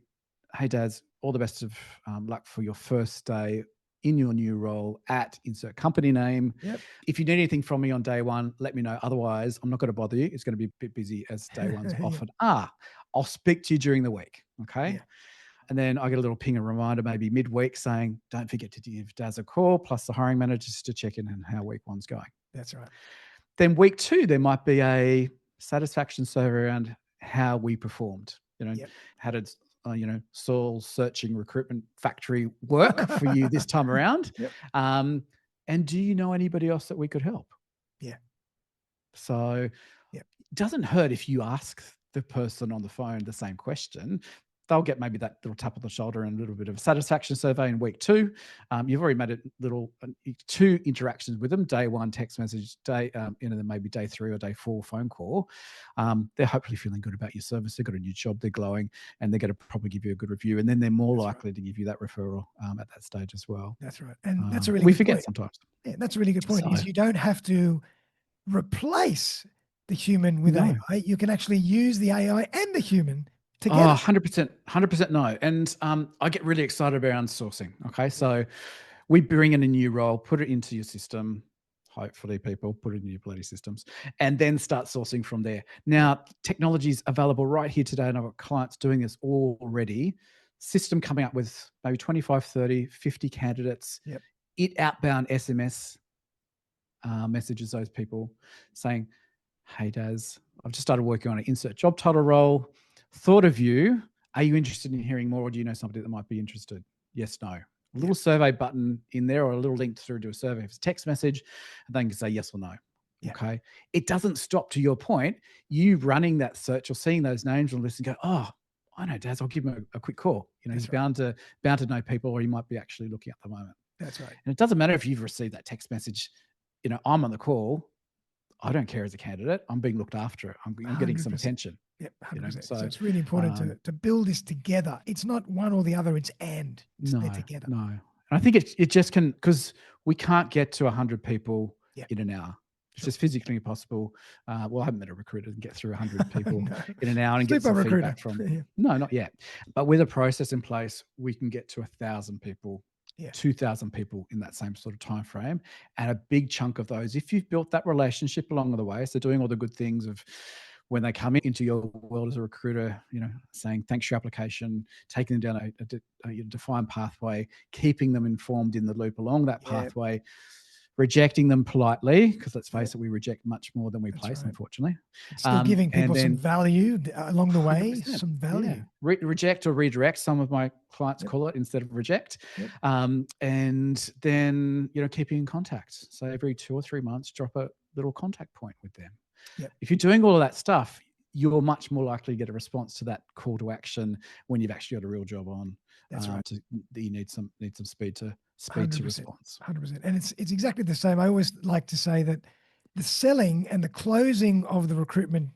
Daz, all the best of luck for your first day in your new role at insert company name. Yep. If you need anything from me on day one, let me know. Otherwise, I'm not going to bother you. It's going to be a bit busy as day one's often are. I'll speak to you during the week. Okay. Yeah. And then I get a little ping and reminder maybe midweek saying, don't forget to give Daz a call, plus the hiring managers to check in on how week one's going. That's right. Then week two, there might be a satisfaction survey around how we performed. How did Saul searching recruitment factory work for you this time around? Yep. And do you know anybody else that we could help? Yeah. So it doesn't hurt if you ask the person on the phone the same question. They'll get maybe that little tap on the shoulder and a little bit of a satisfaction survey in week two. You've already made a little two interactions with them: day one text message, then maybe day three or day four phone call. They're hopefully feeling good about your service. They've got a new job, they're glowing, and they're going to probably give you a good review. And then they're more likely to give you that referral at that stage as well. That's right. And that's a really we good forget point. sometimes. Yeah, that's a really good point. So, is you don't have to replace the human with No. AI. You can actually use the AI and the human together. 100% no. And I get really excited around sourcing. Okay. So we bring in a new role, put it into your system. Hopefully people put it in your bloody systems and then start sourcing from there. Now, technology is available right here today. And I've got clients doing this already. System coming up with maybe 25, 30, 50 candidates. Yep. It outbound SMS messages those people saying, hey, Daz, I've just started working on an insert job title role. Thought of you. Are you interested in hearing more, or do you know somebody that might be interested? Yes, no. A little survey button in there, or a little link through to a survey. If it's a text message, and they can say yes or no. Yeah. Okay. It doesn't stop, to your point, you running that search or seeing those names on the list and go, oh, I know Daz, I'll give him a quick call. He's bound to know people, or he might be actually looking at the moment. That's right. And it doesn't matter if you've received that text message. I'm on the call. I don't care as a candidate. I'm being looked after. I'm getting some 100%. attention. Yep, 100%. So it's really important to build this together. It's not one or the other. It's they're together. No. And I think it just can, because we can't get to 100 people in an hour. It's just physically impossible. I haven't met a recruiter that can get through 100 people in an hour and get some feedback from. No, not yet. But with a process in place, we can get to 1,000 people. 2,000 people in that same sort of time frame, and a big chunk of those, if you've built that relationship along the way, so doing all the good things of when they come into your world as a recruiter, saying thanks for your application, taking them down a defined pathway, keeping them informed in the loop along that pathway, rejecting them politely, because let's face it, we reject much more than we place, unfortunately. But still giving people some value along the way, 100%, some value. Reject or redirect, some of my clients call it, instead of reject. And then, keeping in contact. So every 2 or 3 months, drop a little contact point with them. If you're doing all of that stuff, you're much more likely to get a response to that call to action when you've actually got a real job on. That's right. You need some speed to 100%, response. 100%. And it's exactly the same. I always like to say that the selling and the closing of the recruitment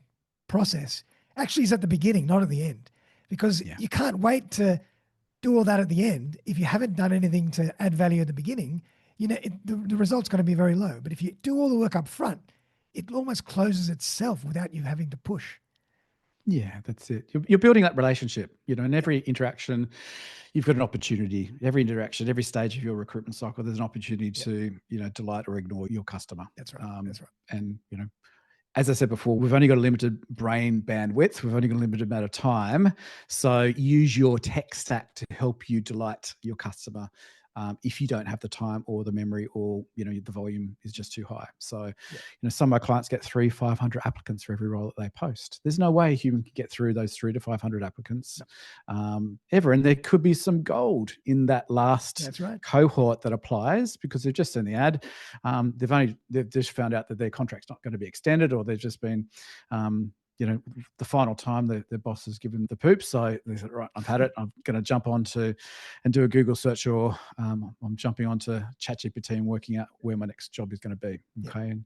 process actually is at the beginning, not at the end, because you can't wait to do all that at the end. If you haven't done anything to add value at the beginning, the result's going to be very low. But if you do all the work up front, it almost closes itself without you having to push. Yeah, that's it. You're building that relationship, in every interaction, you've got an opportunity. Every interaction, every stage of your recruitment cycle, there's an opportunity to, delight or ignore your customer. That's right. That's right. And, as I said before, we've only got a limited brain bandwidth. We've only got a limited amount of time. So use your tech stack to help you delight your customer. If you don't have the time or the memory, or the volume is just too high. So some of my clients get 300-500 applicants for every role that they post. There's no way a human can get through those 300 to 500 applicants ever. And there could be some gold in that last cohort that applies, because they've just seen the ad. They've just found out that their contract's not going to be extended, or they've just been the final time the boss has given the poop. So they said, right, I've had it. I'm going to jump on to and do a Google search, or I'm jumping onto ChatGPT and working out where my next job is going to be. Okay. And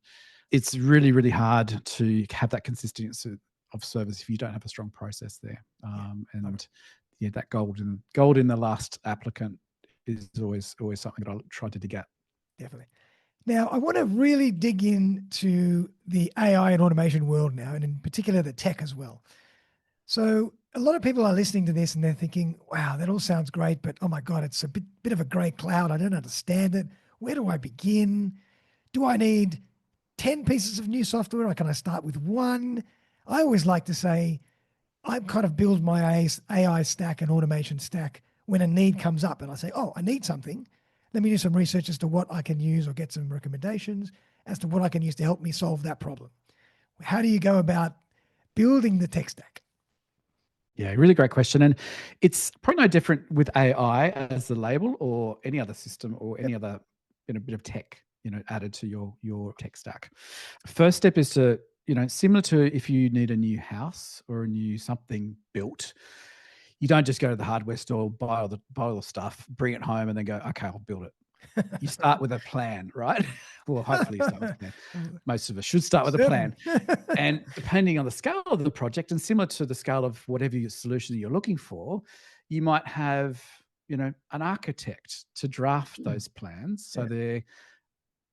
it's really, really hard to have that consistency of service if you don't have a strong process there. That gold in the last applicant is always something that I try to dig at. Definitely. Now, I want to really dig into the AI and automation world now, and in particular the tech as well. So a lot of people are listening to this and they're thinking, wow, that all sounds great, but oh my God, it's a bit of a grey cloud. I don't understand it. Where do I begin? Do I need 10 pieces of new software, or can I start with one? I always like to say, I kind of build my AI stack and automation stack when a need comes up, and I say, oh, I need something. Let me do some research as to what I can use, or get some recommendations as to what I can use to help me solve that problem. How do you go about building the tech stack? Yeah, really great question. And it's probably no different with AI as the label, or any other system, or any other bit of tech, added to your tech stack. First step is to, similar to if you need a new house or a new something built, you don't just go to the hardware store, buy all the stuff, bring it home, and then go, okay, I'll build it. You start with a plan, right? Well, hopefully you start with a plan. Most of us should start with a plan. And depending on the scale of the project, and similar to the scale of whatever your solution you're looking for, you might have, an architect to draft those plans. So the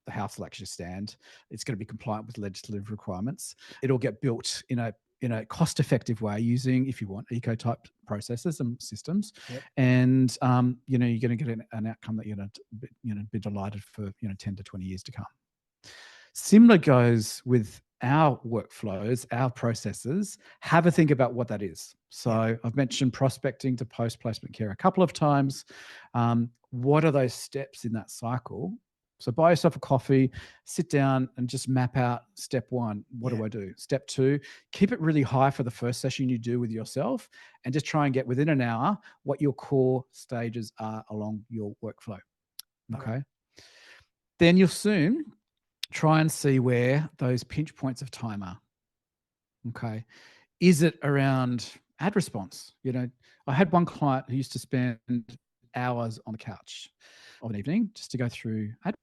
house will actually stand. It's going to be compliant with legislative requirements. It'll get built in a cost-effective way using, if you want, eco-type processes and systems. And you're going to get an outcome that you're going to be delighted for 10 to 20 years to come. Similar goes with our workflows, our processes. Have a think about what that is. So I've mentioned prospecting to post-placement care a couple of times. What are those steps in that cycle? So buy yourself a coffee, sit down and just map out step one. What do I do? Step two, keep it really high for the first session you do with yourself, and just try and get within an hour what your core stages are along your workflow. Okay. Then you'll soon try and see where those pinch points of time are. Okay. Is it around ad response? I had one client who used to spend hours on the couch of an evening just to go through ad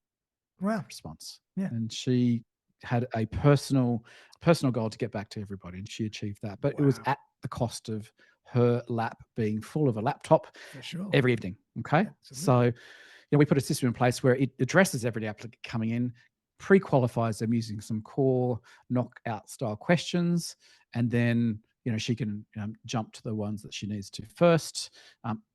response. And she had a personal goal to get back to everybody, and she achieved that. But it was at the cost of her lap being full of a laptop every evening. Okay. So we put a system in place where it addresses every applicant coming in, pre-qualifies them using some core knockout style questions, and then she can jump to the ones that she needs to first.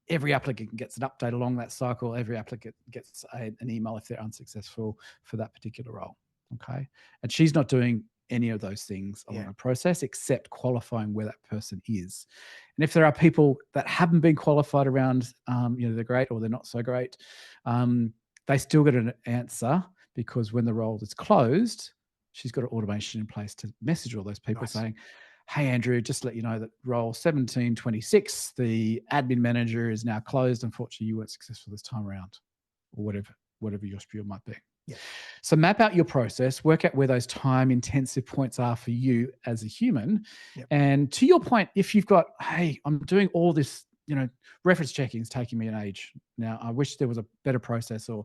Every applicant gets an update along that cycle. Every applicant gets an email if they're unsuccessful for that particular role. Okay. And she's not doing any of those things along the process, except qualifying where that person is. And if there are people that haven't been qualified around, they're great or they're not so great, they still get an answer, because when the role is closed, she's got an automation in place to message all those people saying, hey, Andrew, just to let you know that role 1726, the admin manager is now closed. Unfortunately, you weren't successful this time around, or whatever your spiel might be. Yeah. So map out your process, work out where those time-intensive points are for you as a human. Yep. And to your point, if you've got, hey, I'm doing all this, reference checking is taking me an age. Now, I wish there was a better process or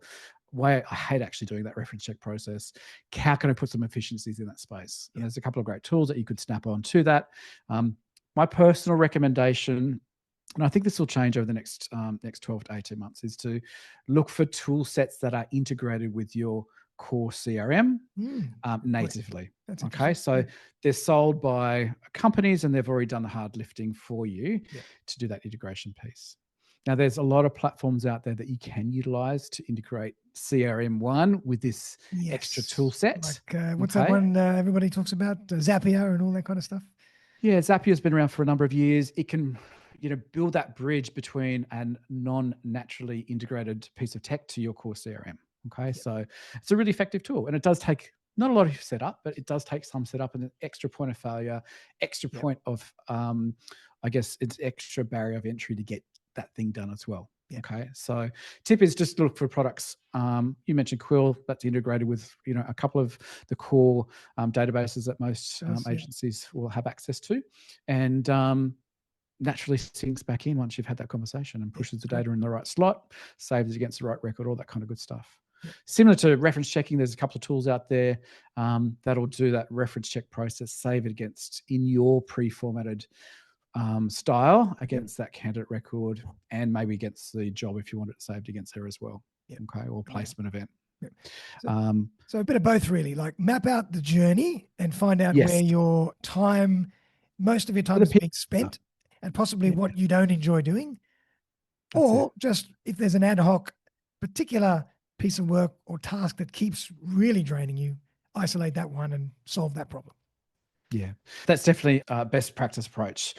way. I hate actually doing that reference check process. How can I put some efficiencies in that space? And there's a couple of great tools that you could snap on to that. My personal recommendation, and I think this will change over the next 12 to 18 months, is to look for tool sets that are integrated with your core CRM natively. That's okay. So they're sold by companies and they've already done the hard lifting for you to do that integration piece. Now, there's a lot of platforms out there that you can utilize to integrate CRM1 with this extra tool set. Like, what's that one everybody talks about? Zapier and all that kind of stuff? Yeah, Zapier has been around for a number of years. It can, build that bridge between a non-naturally integrated piece of tech to your core CRM. Okay, so it's a really effective tool, and it does take not a lot of setup, but it does take some setup and an extra point of failure, extra point of, I guess, it's extra barrier of entry to get that thing done as well. Okay, so tip is just look for products. You mentioned Quill, that's integrated with a couple of the core databases that most agencies will have access to, and naturally syncs back in once you've had that conversation and pushes the data in the right slot, saves it against the right record, all that kind of good stuff. Similar to reference checking, there's a couple of tools out there that'll do that reference check process, save it against in your pre-formatted style against that candidate record, and maybe against the job if you want it saved against her as well. Okay, or placement event. So a bit of both, really. Like map out the journey and find out where your time, most of your time is being spent, and possibly what you don't enjoy doing. Or just if there's an ad hoc particular piece of work or task that keeps really draining you, isolate that one and solve that problem. Yeah, that's definitely a best practice approach.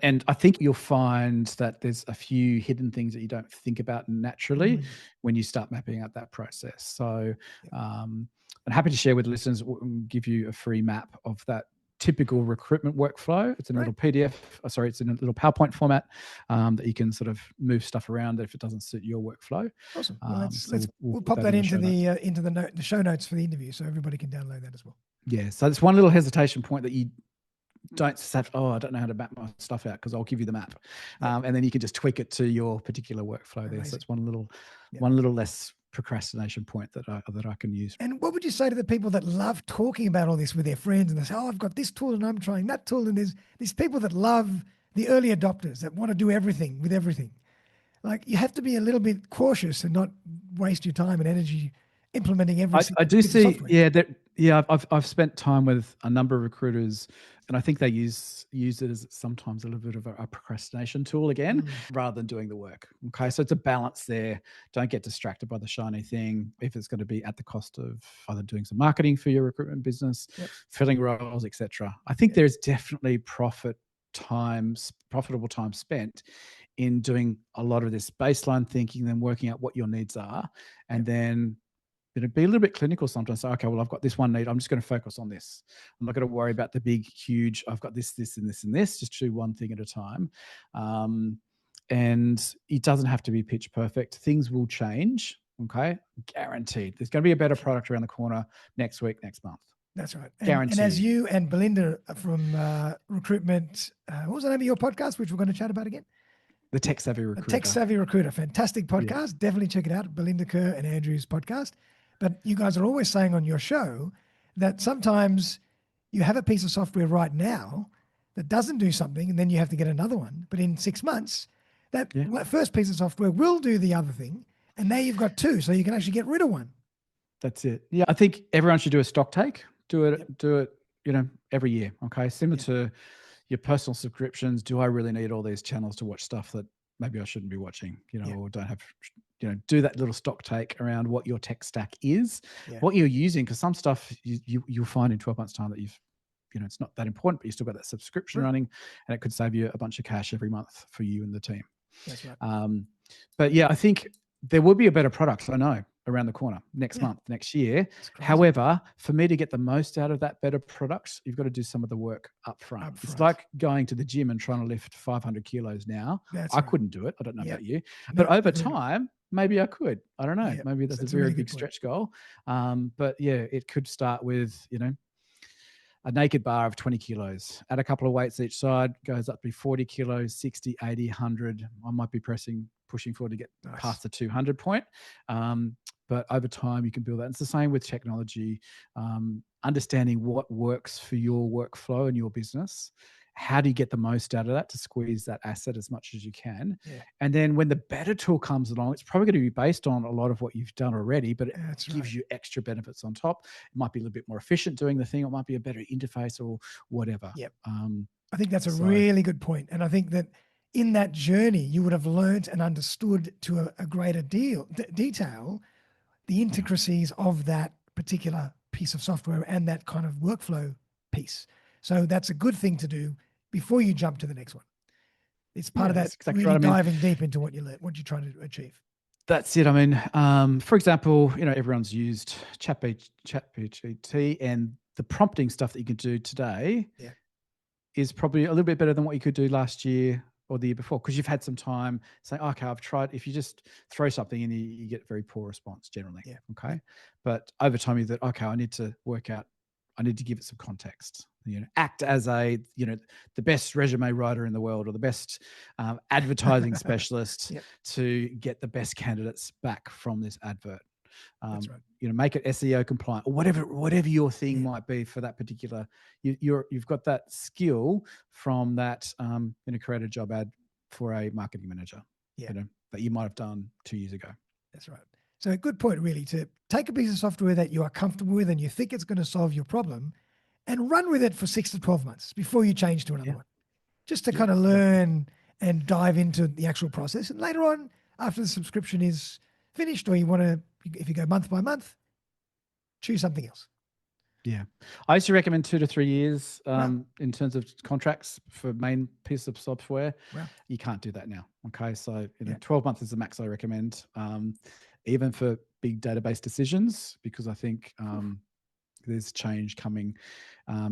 And I think you'll find that there's a few hidden things that you don't think about naturally when you start mapping out that process. So I'm happy to share with listeners, give you a free map of that typical recruitment workflow. It's in a little PDF, it's in a little PowerPoint format that you can sort of move stuff around if it doesn't suit your workflow. Awesome. Well, we'll pop that into the show notes for the interview so everybody can download that as well. Yeah, so it's one little hesitation point that you don't say, I don't know how to map my stuff out, because I'll give you the map. And then you can just tweak it to your particular workflow there. So it's one little less procrastination point that I can use. And what would you say to the people that love talking about all this with their friends and they say, I've got this tool and I'm trying that tool, and there's these people that love the early adopters that want to do everything with everything. Like, you have to be a little bit cautious and not waste your time and energy implementing everything. I do see, software. I've spent time with a number of recruiters, and I think they use it as sometimes a little bit of a procrastination tool again, rather than doing the work. Okay, so it's a balance there. Don't get distracted by the shiny thing if it's going to be at the cost of either doing some marketing for your recruitment business, filling roles, etc. I think there's definitely profitable time spent in doing a lot of this baseline thinking, then working out what your needs are, and then be a little bit clinical sometimes. So, okay, well, I've got this one need. I'm just going to focus on this. I'm not going to worry about the big, huge, I've got this, this, and this, and this. Just do one thing at a time. And it doesn't have to be pitch perfect. Things will change. Okay. Guaranteed. There's going to be a better product around the corner next week, next month. That's right. Guaranteed. And as you and Belinda from Recruitment, what was the name of your podcast, which we're going to chat about again? The Tech Savvy Recruiter. The Tech Savvy Recruiter. Fantastic podcast. Definitely check it out. Belinda Kerr and Andrew's podcast. But you guys are always saying on your show that sometimes you have a piece of software right now that doesn't do something, and then you have to get another one. But in 6 months, that first piece of software will do the other thing, and now you've got two, so you can actually get rid of one. That's it. Yeah, I think everyone should do a stock take. Do it, every year. Okay, similar to your personal subscriptions. Do I really need all these channels to watch stuff that maybe I shouldn't be watching? Or don't have. Do that little stock take around what your tech stack is, what you're using, because some stuff you'll find in 12 months' time that it's not that important, but you still got that subscription running, and it could save you a bunch of cash every month for you and the team. That's right. But yeah, I think there will be a better product. I know around the corner next Yeah. month, next year. It's crazy. However, for me to get the most out of that better product, you've got to do some of the work up front. It's like going to the gym and trying to lift 500 kilos now. That's I right. couldn't do it. I don't know Yeah. about you. No, But over definitely not. time, maybe I could. I don't know. Yeah, Maybe that's a that's very really good big point. stretch goal. But yeah, it could start with, a naked bar of 20 kilos, add a couple of weights each side, goes up to be 40 kilos, 60, 80, 100. I might be pushing forward to get Nice. past the 200 point. But over time, you can build that. It's the same with technology, understanding what works for your workflow and your business. How do you get the most out of that to squeeze that asset as much as you can? Yeah. And then when the better tool comes along, it's probably going to be based on a lot of what you've done already, but it gives you extra benefits on top. It might be a little bit more efficient doing the thing. It might be a better interface or whatever. Yep. I think that's a really good point. And I think that in that journey, you would have learned and understood to a greater detail the intricacies of that particular piece of software and that kind of workflow piece. So that's a good thing to do before you jump to the next one. It's part of that exactly really right. diving deep into what you learn, what you're trying to achieve. That's it. I mean, for example, everyone's used ChatGPT, and the prompting stuff that you can do today is probably a little bit better than what you could do last year or the year before, because you've had some time saying, okay, I've tried. If you just throw something in, you get very poor response generally. Yeah. Okay. But over time, you thought, okay, I need to give it some context. Act as the best resume writer in the world, or the best advertising specialist to get the best candidates back from this advert. That's right. Make it SEO compliant, or whatever your thing might be for that particular. You've got that skill from that. Create a job ad for a marketing manager. That you might have done 2 years ago. That's right. So a good point, really, to take a piece of software that you are comfortable with and you think it's going to solve your problem, and run with it for 6 to 12 months before you change to another one, just to kind of learn and dive into the actual process. And later on, after the subscription is finished, or if you go month by month, choose something else. Yeah. I used to recommend 2 to 3 years in terms of contracts for main piece of software. Wow. You can't do that now. Okay. So, 12 months is the max I recommend, even for big database decisions, because I think there's change coming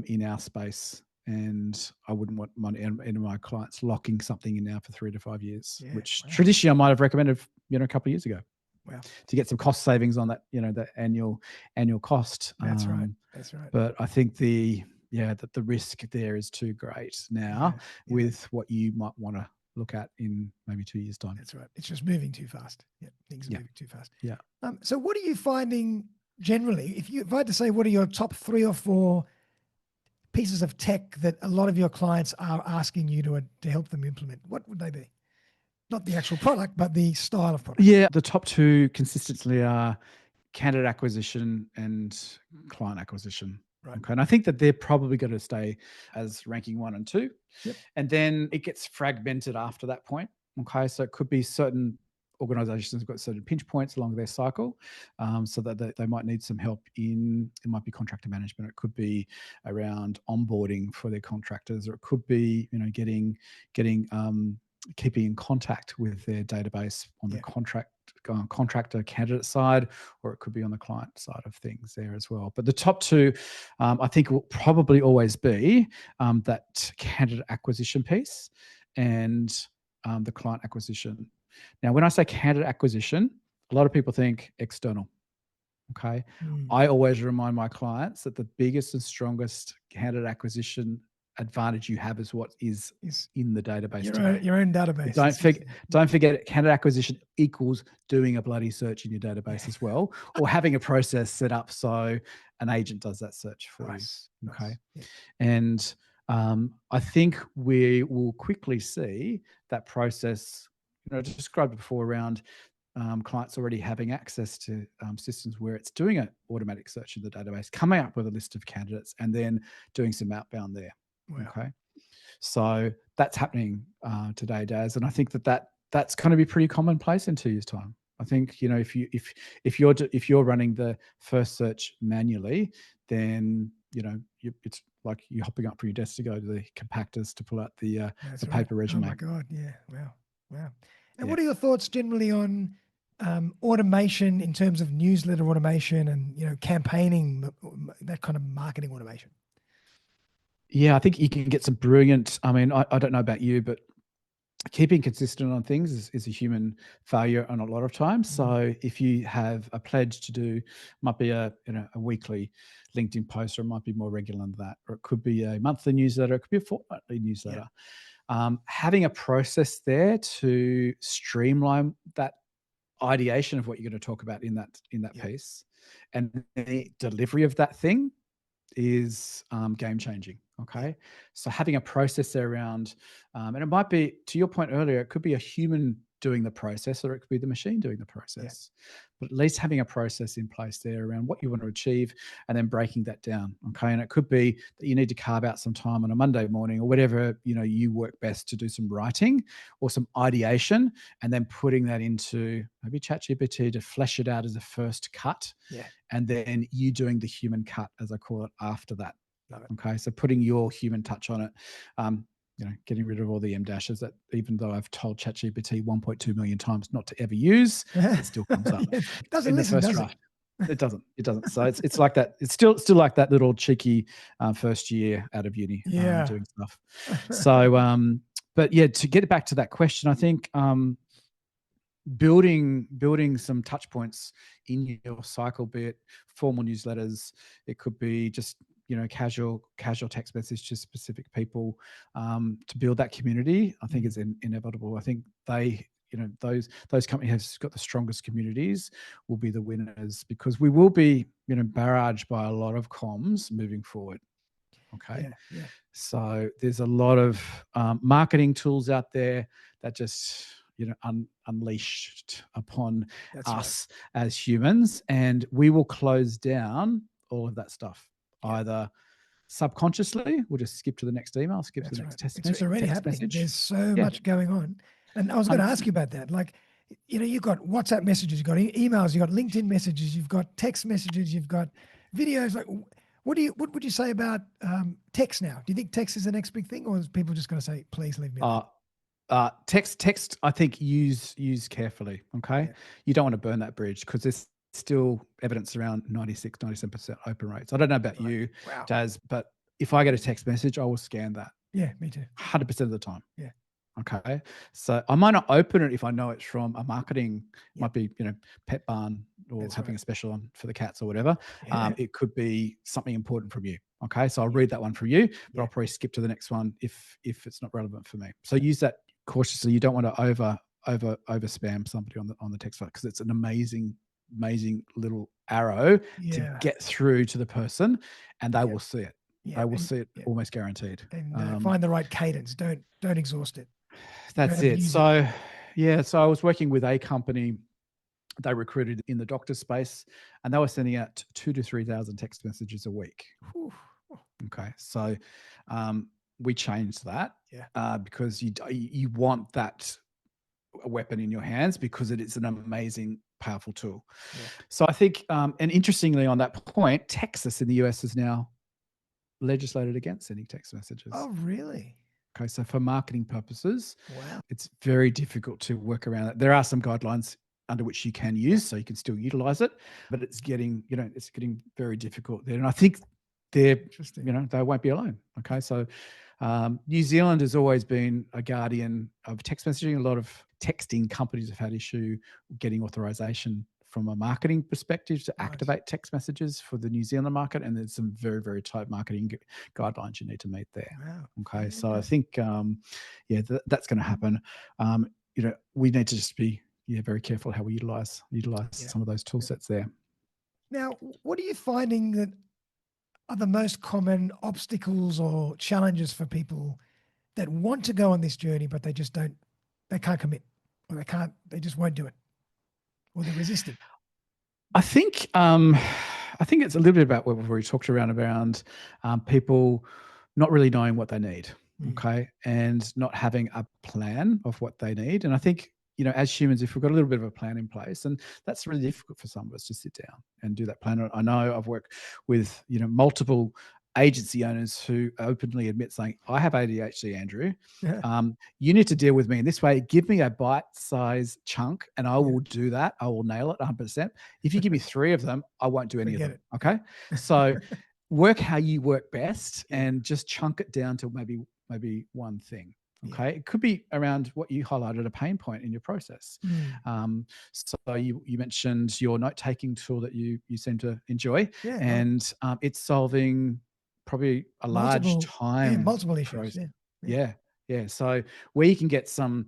in our space, and I wouldn't want any of my clients locking something in now for 3 to 5 years, which traditionally I might have recommended, a couple of years ago. Wow. To get some cost savings on that, that annual cost. That's right. That's right. But I think that the risk there is too great now with what you might want to look at in maybe 2 years' time. That's right. It's just moving too fast. Yeah, things are moving too fast. Yeah. So what are you finding generally? If I had to say, what are your top 3 or 4 pieces of tech that a lot of your clients are asking you to help them implement? What would they be? Not the actual product, but the style of product. Yeah, the top 2 consistently are candidate acquisition and client acquisition. Right. Okay. And I think that they're probably going to stay as ranking 1 and 2. Yep. And then it gets fragmented after that point. Okay. So it could be certain organizations have got certain pinch points along their cycle, so that they might need some help it might be contractor management. It could be around onboarding for their contractors, or it could be, getting keeping in contact with their database on the contractor candidate side, or it could be on the client side of things there as well. But the top 2, I think, will probably always be that candidate acquisition piece and the client acquisition. Now, when I say candidate acquisition, a lot of people think external. Okay. I always remind my clients that the biggest and strongest candidate acquisition advantage you have is what is in the database. Your own database. Don't forget, candidate acquisition equals doing a bloody search in your database as well, or having a process set up so an agent does that search for you. Okay. Yeah. And I think we will quickly see that process, I described before, around clients already having access to systems where it's doing an automatic search in the database, coming up with a list of candidates, and then doing some outbound there. Wow. Okay. So that's happening today, Daz. And I think that's going to be pretty commonplace in 2 years' time. I think, if you're running the first search manually, then, it's like you're hopping up from your desk to go to the compactors to pull out the paper resume. Oh my God. Yeah. Wow. And what are your thoughts generally on automation in terms of newsletter automation and, campaigning, that kind of marketing automation? Yeah, I think you can get some brilliant, I mean, I don't know about you, but keeping consistent on things is a human failure on a lot of times. So if you have a pledge to do, might be a weekly LinkedIn post, or it might be more regular than that, or it could be a monthly newsletter, it could be a fortnightly newsletter. Having a process there to streamline that ideation of what you're going to talk about in that piece, and the delivery of that thing is game changing. Okay. So having a process there around, and it might be, to your point earlier, it could be a human doing the process, or it could be the machine doing the process. But at least having a process in place there around what you want to achieve, and then breaking that down. Okay. And it could be that you need to carve out some time on a Monday morning, or whatever, you work best, to do some writing or some ideation, and then putting that into maybe ChatGPT to flesh it out as a first cut. And then you doing the human cut, as I call it, after that. Love it. Okay. So putting your human touch on it, getting rid of all the M dashes that, even though I've told ChatGPT 1.2 million times not to ever use, it still comes up It doesn't in the listen, first does draft. It doesn't. So it's like that. It's still like that little cheeky first year out of uni doing stuff. So, but yeah, to get back to that question, I think building some touch points in your cycle, be it formal newsletters, it could be just casual text message to specific people, to build that community, I think is inevitable. I think those companies have got the strongest communities will be the winners, because we will be barraged by a lot of comms moving forward. Okay. So there's a lot of marketing tools out there that just unleashed upon us as humans, and we will close down all of that stuff. Either subconsciously, we'll just skip to the next email, skip to the next text message. It's already happening. Message. There's so much going on. And I was going to ask you about that. Like, you've got WhatsApp messages, you've got emails, you've got LinkedIn messages, you've got text messages, you've got videos. Like, what would you say about text now? Do you think text is the next big thing, or is people just going to say, please leave me alone? Text, I think use carefully. Okay. You don't want to burn that bridge, because there's still evidence around 96, 97% open rates. I don't know about you, Daz, but if I get a text message, I will scan that. Yeah, me too. 100% of the time. Yeah. Okay. So I might not open it if I know it's from a marketing, might be, Pet Barn, or having a special on for the cats or whatever. It could be something important from you. Okay. So I'll read that one from you, but I'll probably skip to the next one if it's not relevant for me. So use that cautiously. You don't want to over spam somebody on the text file, because it's an amazing little arrow to get through to the person, and they will see it. They will see it almost guaranteed. And find the right cadence. Don't exhaust it. That's it. So, so I was working with a company. They recruited in the doctor space, and they were sending out 2,000 to 3,000 text messages a week. Okay. So we changed that because you want that weapon in your hands, because it is an amazing, powerful tool. So I think, and interestingly on that point, Texas in the US is now legislated against sending text messages. Oh, really? Okay. So for marketing purposes, it's very difficult to work around it. There are some guidelines under which you can use, so you can still utilize it, but it's getting very difficult there. And I think they won't be alone. Okay. So New Zealand has always been a guardian of text messaging. A lot of texting companies have had issue getting authorization from a marketing perspective to activate text messages for the New Zealand market. And there's some very, very tight marketing guidelines you need to meet there. Okay. So I think, that's going to happen. We need to just be very careful how we utilize some of those tool sets there. Now, what are you finding that are the most common obstacles or challenges for people that want to go on this journey, but they can't commit, or they just won't do it, or they're resistant? I think it's a little bit about what we've already talked around people not really knowing what they need, okay, and not having a plan of what they need. And I think, as humans, if we've got a little bit of a plan in place, and that's really difficult for some of us to sit down and do that plan. I know I've worked with, multiple agency owners who openly admit saying, I have ADHD, Andrew. Yeah. You need to deal with me in this way. Give me a bite-sized chunk and I Yeah. will do that. I will nail it 100%. If you give me 3 of them, I won't do any Forget of them. it. Okay. So work how you work best Yeah. and just chunk it down to maybe one thing. Okay. Yeah. It could be around what you highlighted, a pain point in your process. Mm. So you mentioned your note-taking tool that you seem to enjoy, Yeah. and it's solving probably a large multiple issues. process. Yeah. Yeah. So where you can get some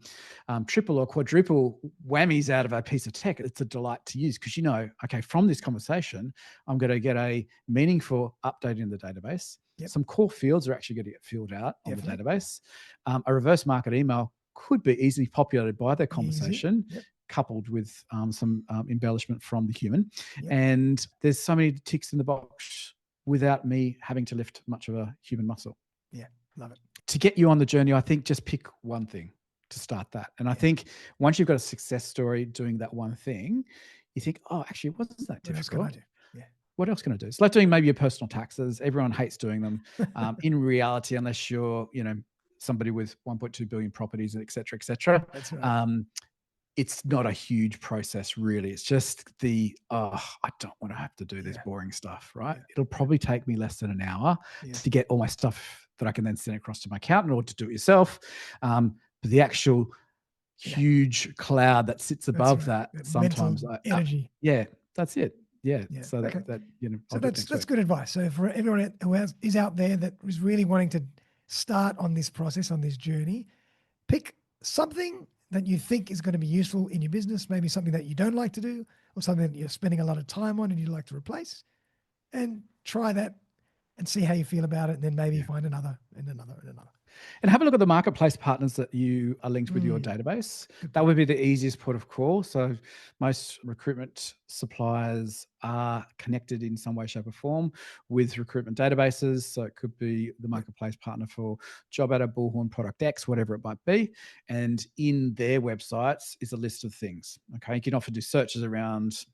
triple or quadruple whammies out of a piece of tech, it's a delight to use because okay, from this conversation, I'm going to get a meaningful update in the database. Yep. Some core fields are actually going to get filled out on the Definitely. database. A reverse market email could be easily populated by their Easy. conversation. Yep. Coupled with some embellishment from the human. Yep. And there's so many ticks in the box without me having to lift much of a human muscle. Yeah, love it. To get you on the journey, I think just pick one thing to start that. And I think once you've got a success story doing that one thing, you think, oh, actually, it wasn't that difficult. What else can I do? Yeah. What else can I do? It's like doing maybe your personal taxes. Everyone hates doing them. In reality, unless you're, somebody with 1.2 billion properties, et cetera, That's right. it's not a huge process, really. It's just I don't want to have to do this boring stuff, right? Yeah. It'll probably take me less than an hour Yeah. to get all my stuff that I can then send across to my accountant or to do it yourself. But the actual huge cloud that sits above that sometimes. Energy. That's it. Yeah. Yeah. So okay. So that's good advice. So for everyone who is out there that is really wanting to start on this process, on this journey, pick something that you think is going to be useful in your business, maybe something that you don't like to do or something that you're spending a lot of time on and you'd like to replace, and try that and see how you feel about it. And then maybe find another and another and another. And have a look at the marketplace partners that you are linked with your database. That would be the easiest port of call. So most recruitment suppliers are connected in some way, shape or form with recruitment databases. So it could be the marketplace partner for JobAdder, Bullhorn, Product X, whatever it might be. And in their websites is a list of things. Okay. You can often do searches around,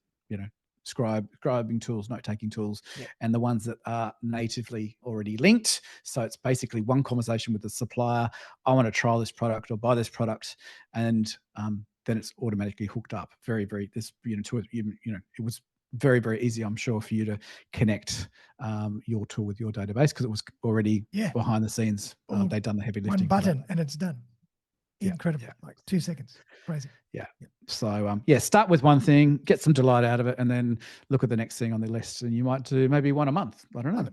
scribing tools, note-taking tools, and the ones that are natively already linked. So it's basically one conversation with the supplier. I want to trial this product or buy this product, and then it's automatically hooked up. Very, very. This, it was very, very easy, I'm sure, for you to connect your tool with your database because it was already behind the scenes. They'd done the heavy lifting. One button and it's done. Incredible. Like 2 seconds. Crazy. Yeah. So start with one thing, get some delight out of it, and then look at the next thing on the list. And you might do maybe one a month. I don't know.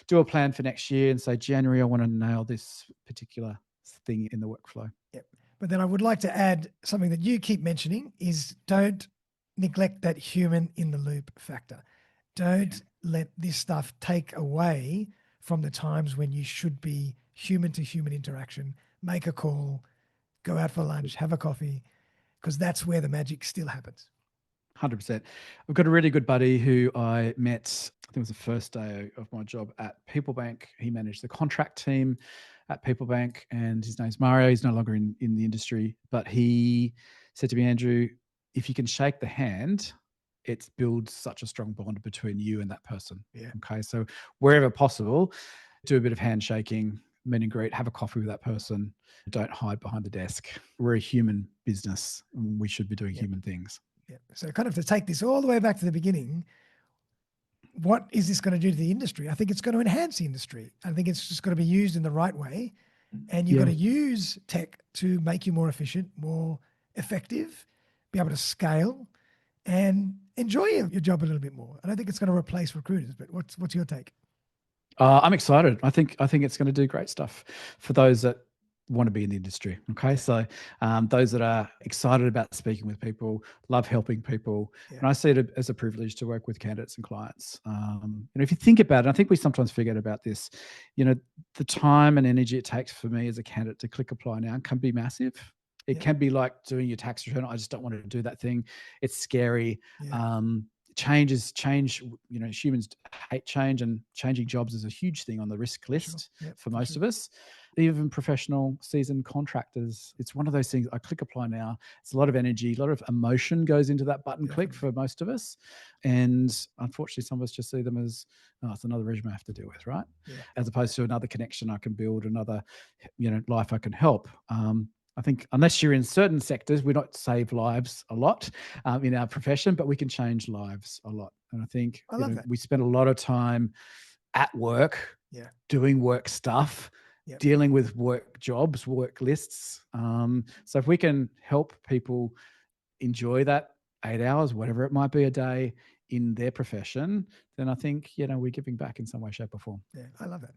Do a plan for next year and say January I want to nail this particular thing in the workflow. Yep. But then I would like to add something that you keep mentioning is don't neglect that human in the loop factor. Don't let this stuff take away from the times when you should be human to human interaction, make a call, go out for lunch, have a coffee, because that's where the magic still happens. 100%. I've got a really good buddy who I met, I think it was the first day of my job at PeopleBank. He managed the contract team at PeopleBank, and his name's Mario. He's no longer in the industry, but he said to me, Andrew, if you can shake the hand, it builds such a strong bond between you and that person. Yeah. Okay. So wherever possible, do a bit of handshaking, meet and greet, have a coffee with that person. Don't hide behind the desk. We're a human business and we should be doing human things. Yeah. So kind of to take this all the way back to the beginning, what is this going to do to the industry? I think it's going to enhance the industry. I think it's just going to be used in the right way. And you've got to use tech to make you more efficient, more effective, be able to scale and enjoy your job a little bit more. I don't think it's going to replace recruiters, but what's your take? I'm excited. I think it's going to do great stuff for those that want to be in the industry. Okay. So those that are excited about speaking with people, love helping people. And I see it as a privilege to work with candidates and clients. If you think about it, I think we sometimes forget about this, the time and energy it takes for me as a candidate to click apply now can be massive. It can be like doing your tax return. I just don't want to do that thing. It's scary. Change. Humans hate change, and changing jobs is a huge thing on the risk list for most of us. even professional seasoned contractors. It's one of those things. I click apply now. It's a lot of energy, a lot of emotion goes into that button click for most of us. And unfortunately, some of us just see them as, oh, it's another resume I have to deal with, right? Yeah. As opposed to another connection I can build, another, life I can help. I think unless you're in certain sectors, we don't save lives a lot in our profession, but we can change lives a lot. And I think I love that. we spend a lot of time at work, doing work stuff, dealing with work jobs, work lists. So if we can help people enjoy that 8 hours, whatever it might be a day in their profession, then I think, we're giving back in some way, shape or form. Yeah, I love that.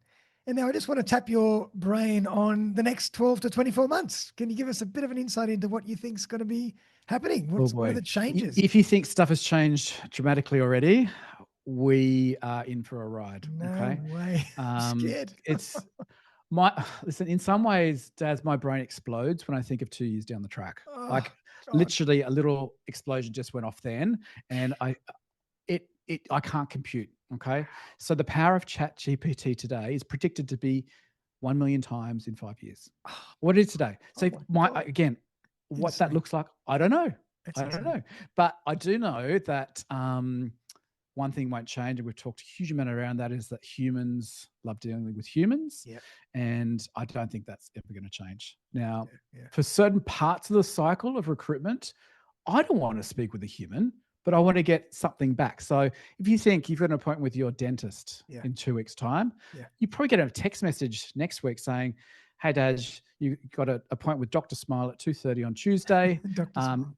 And now I just want to tap your brain on the next 12 to 24 months. Can you give us a bit of an insight into what you think is going to be happening? What are the changes? If you think stuff has changed dramatically already, we are in for a ride. No way. I'm scared. Listen, in some ways, Daz, my brain explodes when I think of 2 years down the track. God. Literally a little explosion just went off then. And I can't compute. Okay. So the power of Chat GPT today is predicted to be 1 million times in 5 years. What it is today. So what that looks like, I don't know. I don't know. But I do know that one thing won't change, and we've talked a huge amount around that, is that humans love dealing with humans. And I don't think that's ever going to change. Now, for certain parts of the cycle of recruitment, I don't want to speak with a human, but I want to get something back. So if you think you've got an appointment with your dentist in 2 weeks' time, you probably get a text message next week saying, hey, Daj, you got an appointment with Dr. Smile at 2:30 on Tuesday. Dr. Smile.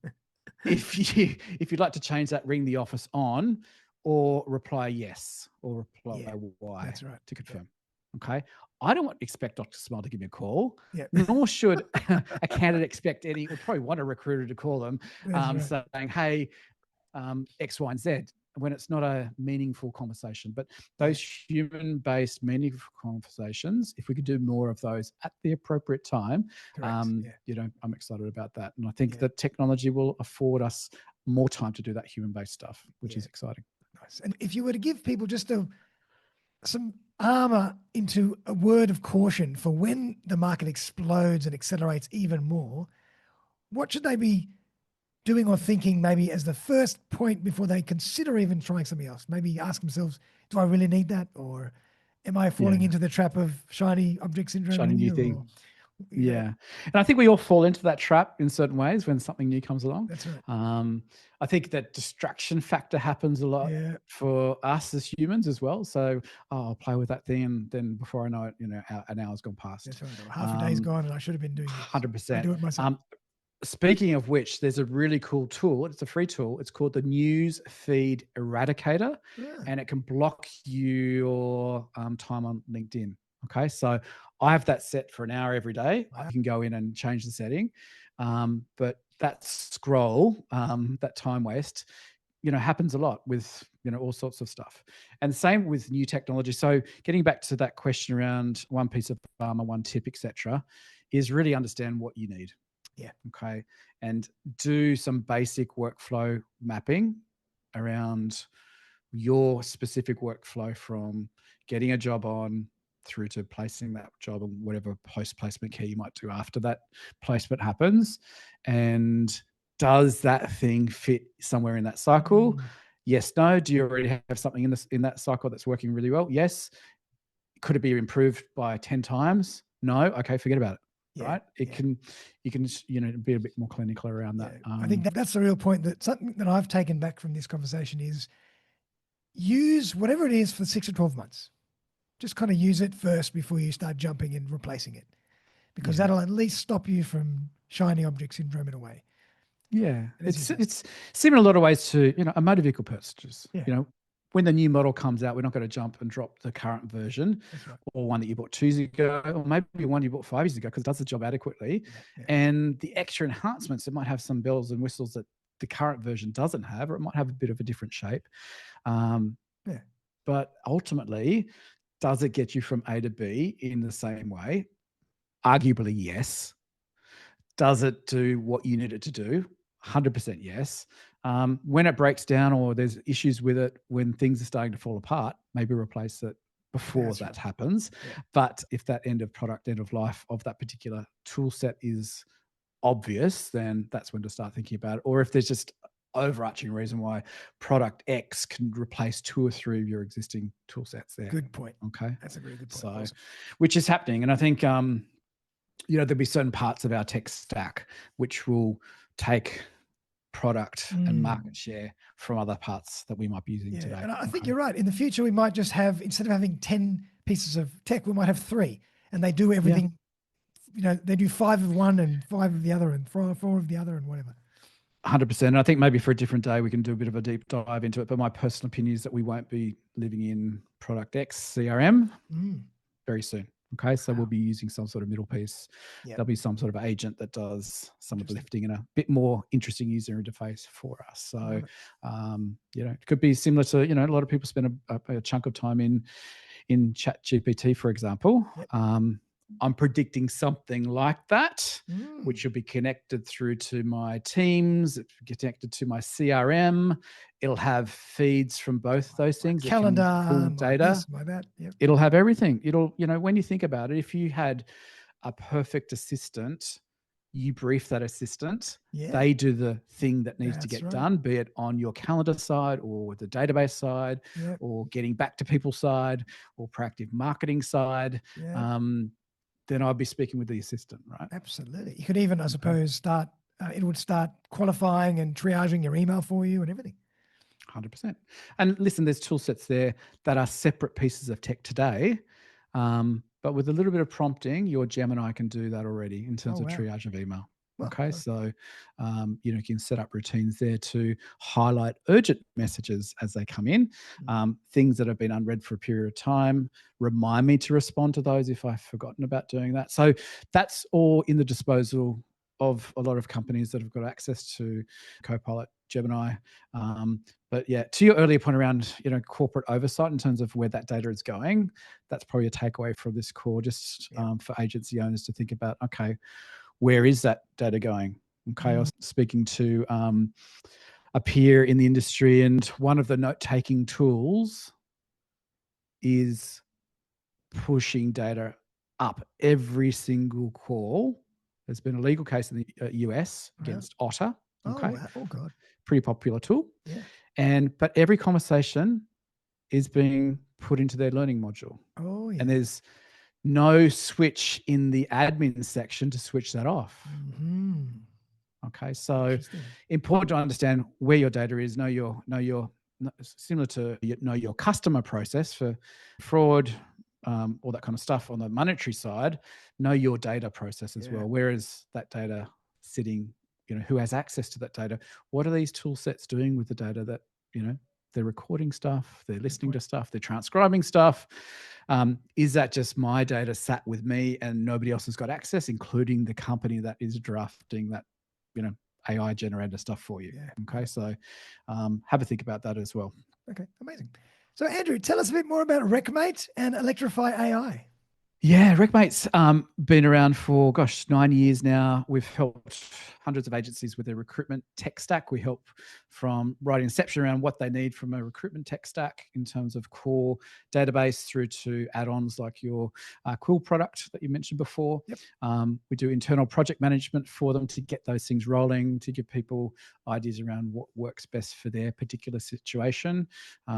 If you'd like to change that, ring the office on, or reply yes, or reply Y to confirm. Okay. I don't expect Dr. Smile to give me a call, nor should a candidate expect any, or probably want a recruiter to call them saying, hey, X, Y, and Z, when it's not a meaningful conversation. But those human-based meaningful conversations, if we could do more of those at the appropriate time, I'm excited about that. And I think that technology will afford us more time to do that human-based stuff, which is exciting. Nice. And if you were to give people just some armor into a word of caution for when the market explodes and accelerates even more, what should they be doing or thinking maybe as the first point before they consider even trying something else? Maybe ask themselves, do I really need that? Or am I falling into the trap of shiny object syndrome? Shiny new thing. And I think we all fall into that trap in certain ways when something new comes along. That's right. I think that distraction factor happens a lot for us as humans as well. So I'll play with that thing, and then before I know it, an hour's gone past. That's right. Half a day's gone, and I should have been doing this. 100%. I do it myself. Speaking of which, there's a really cool tool. It's a free tool. It's called the News Feed Eradicator, and it can block your time on LinkedIn. Okay, so I have that set for an hour every day. I can go in and change the setting, but that scroll, that time waste, happens a lot with all sorts of stuff. And same with new technology. So getting back to that question around one piece of armor, one tip, etc., is really understand what you need. Okay. And do some basic workflow mapping around your specific workflow, from getting a job on through to placing that job and whatever post-placement care you might do after that placement happens. And does that thing fit somewhere in that cycle? Yes, no. Do you already have something in that cycle that's working really well? Yes. Could it be improved by 10 times? No. Okay, forget about it. Right? You can be a bit more clinical around that. I think that's the real point. That something that I've taken back from this conversation is use whatever it is for 6 to 12 months. Just kind of use it first before you start jumping and replacing it, because that'll at least stop you from shiny object syndrome in a way. Yeah, it's similar in a lot of ways to a motor vehicle purchase. When the new model comes out, we're not going to jump and drop the current version, or one that you bought 2 years ago, or maybe one you bought 5 years ago, because it does the job adequately. And the extra enhancements, it might have some bells and whistles that the current version doesn't have, or it might have a bit of a different shape. But ultimately, does it get you from A to B in the same way? Arguably, yes. Does it do what you need it to do? 100% yes. When it breaks down or there's issues with it, when things are starting to fall apart, maybe replace it before That's that right. happens. Yeah. But if that end of product, end of life of that particular tool set is obvious, then that's when to start thinking about it. Or if there's just overarching reason why product X can replace 2 or 3 of your existing tool sets there. Good point. Okay. That's a very good point. So, Awesome. which is happening. And I think, there'll be certain parts of our tech stack which will take product and market share from other parts that we might be using today. And I think you're right. In the future, we might just have, instead of having 10 pieces of tech, we might have 3, and they do everything. They do 5 of one and 5 of the other and 4 of the other and whatever. 100%. I think maybe for a different day, we can do a bit of a deep dive into it. But my personal opinion is that we won't be living in product X CRM very soon. Okay. So we'll be using some sort of middle piece. Yep. There'll be some sort of agent that does some of the lifting and a bit more interesting user interface for us. So, it could be similar to, a lot of people spend a chunk of time in Chat GPT, for example. Yep. I'm predicting something like that, which will be connected through to my Teams, connected to my CRM. It'll have feeds from both those things. Calendar, it can pull data. like this, like that. Yep. It'll have everything. It'll, when you think about it, if you had a perfect assistant, you brief that assistant, they do the thing that needs to get done, be it on your calendar side or the database side or getting back to people side or proactive marketing side. Then I'd be speaking with the assistant, right? Absolutely. You could even, I suppose, it would start qualifying and triaging your email for you and everything. 100%. And listen, there's tool sets there that are separate pieces of tech today. But with a little bit of prompting, your Gemini can do that already in terms of triage of email. Okay. So, you can set up routines there to highlight urgent messages as they come in, things that have been unread for a period of time, remind me to respond to those if I've forgotten about doing that. So that's all in the disposal of a lot of companies that have got access to Copilot, Gemini. But yeah, to your earlier point around, corporate oversight in terms of where that data is going, that's probably a takeaway from this call, just for agency owners to think about, okay, where is that data going? Okay, I was speaking to a peer in the industry, and one of the note-taking tools is pushing data up every single call. There's been a legal case in the US against Otter. Okay. Oh God. Pretty popular tool. Yeah. But every conversation is being put into their learning module. Oh yeah. And there's no switch in the admin section to switch that off. Okay. So important to understand where your data is, know your similar to know your customer process for fraud, all that kind of stuff on the monetary side, know your data process as well. Where is that data sitting? Who has access to that data? What are these tool sets doing with the data that, they're recording stuff, they're listening to stuff, they're transcribing stuff. Is that just my data sat with me and nobody else has got access, including the company that is drafting that, AI generated stuff for you? Okay. So have a think about that as well. Okay. Amazing. So Andrew, tell us a bit more about RecMate and Electrify AI. Yeah, RecMate's been around for, 9 years now. We've helped hundreds of agencies with their recruitment tech stack. We help from right inception around what they need from a recruitment tech stack in terms of core database through to add-ons like your Quill product that you mentioned before. We do internal project management for them to get those things rolling, to give people ideas around what works best for their particular situation.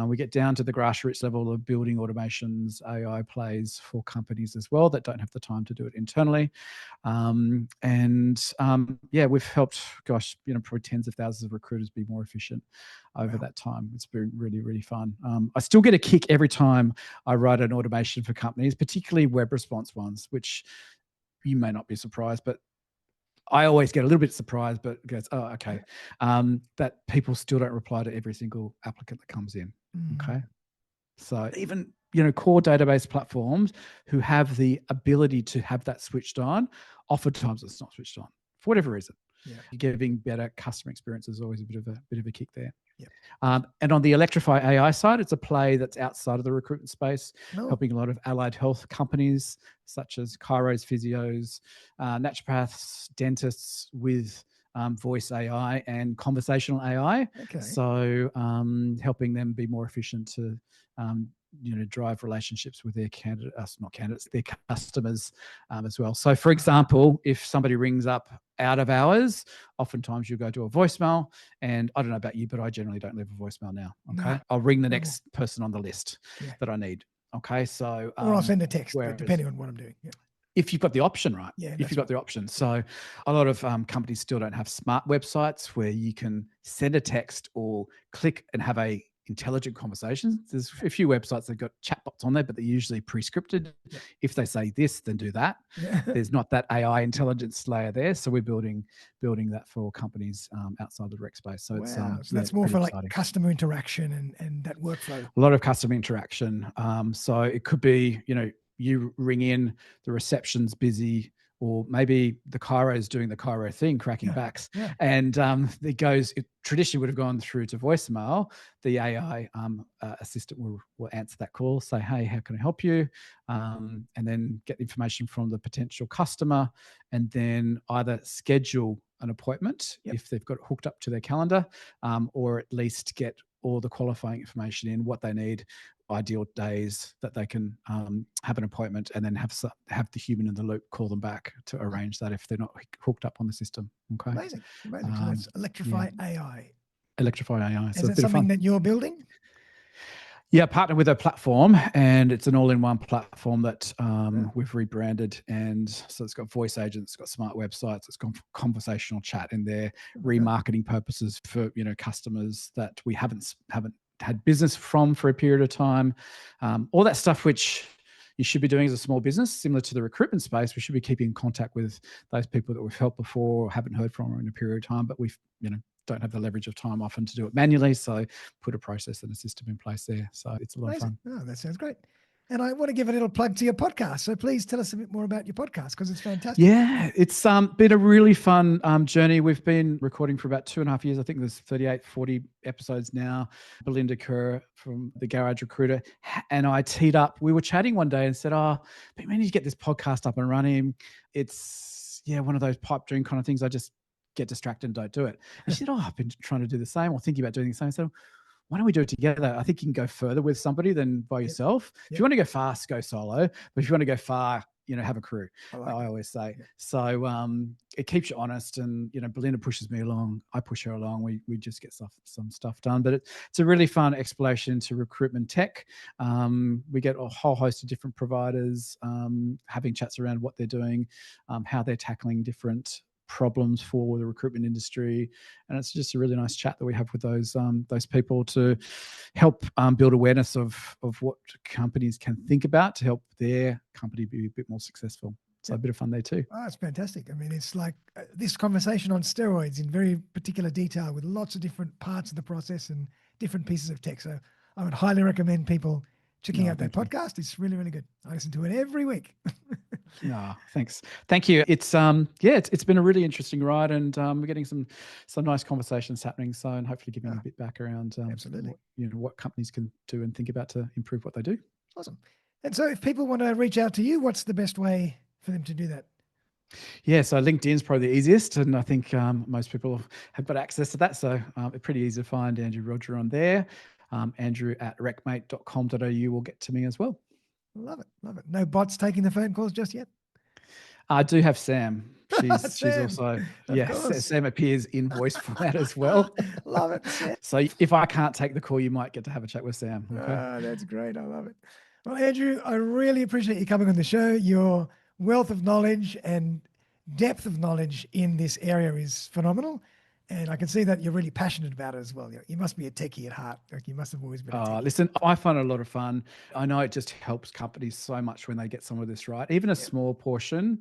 We get down to the grassroots level of building automations, AI plays for companies as well that don't have the time to do it internally. We've helped, probably tens of thousands of recruiters be more efficient over that time. It's been really, really fun. I still get a kick every time I write an automation for companies, particularly web response ones, which you may not be surprised, but I always get a little bit surprised, but it goes, oh, okay. That people still don't reply to every single applicant that comes in. Okay. So even, core database platforms who have the ability to have that switched on, oftentimes it's not switched on for whatever reason. Giving better customer experience is always a bit of a kick there. And on the Electrify AI side, it's a play that's outside of the recruitment space, helping a lot of allied health companies such as chiros, physios, naturopaths, dentists with voice AI and conversational AI. So helping them be more efficient to drive relationships with their their customers as well. So, for example, if somebody rings up out of hours, oftentimes you'll go to a voicemail, and I don't know about you, but I generally don't leave a voicemail now. Okay, No. I'll ring the next person on the list Yeah. that I need. Okay, so or I'll send a text, depending on what I'm doing. Yeah. If you've got the option, right? Yeah, if you've got the option. So a lot of companies still don't have smart websites where you can send a text or click and have a intelligent conversation. There's a few websites that got chatbots on there, but they're usually pre-scripted. Yep. If they say this, then do that. Yeah. There's not that AI intelligence layer there. So we're building that for companies outside the rec space. So wow. it's So that's more for exciting. Like customer interaction and that workflow. A lot of customer interaction. So it could be, you ring in, the reception's busy, or maybe the Cairo is doing the Cairo thing, cracking backs. Yeah. And it traditionally would have gone through to voicemail. The AI assistant will answer that call, say, hey, how can I help you? And then get information from the potential customer, and then either schedule an appointment if they've got it hooked up to their calendar, or at least get all the qualifying information in, what they need, ideal days that they can have an appointment, and then have the human in the loop call them back to arrange that if they're not hooked up on the system. Okay. Amazing. So that's Electrify AI. Electrify AI. Is that something that you're building? Yeah, partner with a platform, and it's an all-in-one platform that we've rebranded. And so it's got voice agents, it's got smart websites, it's got conversational chat in there, remarketing purposes for customers that we haven't had business from for a period of time. All that stuff which you should be doing as a small business, similar to the recruitment space. We should be keeping in contact with those people that we've helped before or haven't heard from in a period of time, but we've don't have the leverage of time often to do it manually. So put a process and a system in place there. So it's a lot of fun. Oh, that sounds great. And I want to give a little plug to your podcast. So please tell us a bit more about your podcast, because it's fantastic. Yeah, it's been a really fun journey. We've been recording for about 2.5 years. I think there's 38, 40 episodes now. Belinda Kerr from the Garage Recruiter and I teed up. We were chatting one day and said, but we need to get this podcast up and running. It's one of those pipe dream kind of things. I just get distracted and don't do it. And she said, I've been trying to do the same, or thinking about doing the same. So why don't we do it together? I think you can go further with somebody than by yourself. If you want to go fast, go solo. But if you want to go far, have a crew. I always say. Yeah. So it keeps you honest, and Belinda pushes me along. I push her along. We just get some stuff done. But it's a really fun exploration into recruitment tech. We get a whole host of different providers having chats around what they're doing, how they're tackling different problems for the recruitment industry, and it's just a really nice chat that we have with those people to help build awareness of what companies can think about to help their company be a bit more successful. So a bit of fun there too. Oh, it's fantastic. I mean, it's like this conversation on steroids in very particular detail with lots of different parts of the process and different pieces of tech. So I would highly recommend people checking out that podcast. It's really, really good. I listen to it every week. Thanks. Thank you. It's it's been a really interesting ride, and we're getting some nice conversations happening. So, and hopefully giving a bit back around absolutely what companies can do and think about to improve what they do. Awesome. And so if people want to reach out to you, what's the best way for them to do that? Yeah, so LinkedIn is probably the easiest, and I think most people have got access to that. So it's pretty easy to find Andrew Rodger on there. Andrew at recmate.com.au will get to me as well. Love it. No bots taking the phone calls just yet? I do have Sam. She's also, Sam appears in voice format as well. Love it, Sam. So if I can't take the call, you might get to have a chat with Sam. Okay? That's great. I love it. Well, Andrew, I really appreciate you coming on the show. Your wealth of knowledge and depth of knowledge in this area is phenomenal. And I can see that you're really passionate about it as well. You must be a techie at heart. Like you must have always been a techie. Listen, I find it a lot of fun. I know it just helps companies so much when they get some of this right. Even a small portion,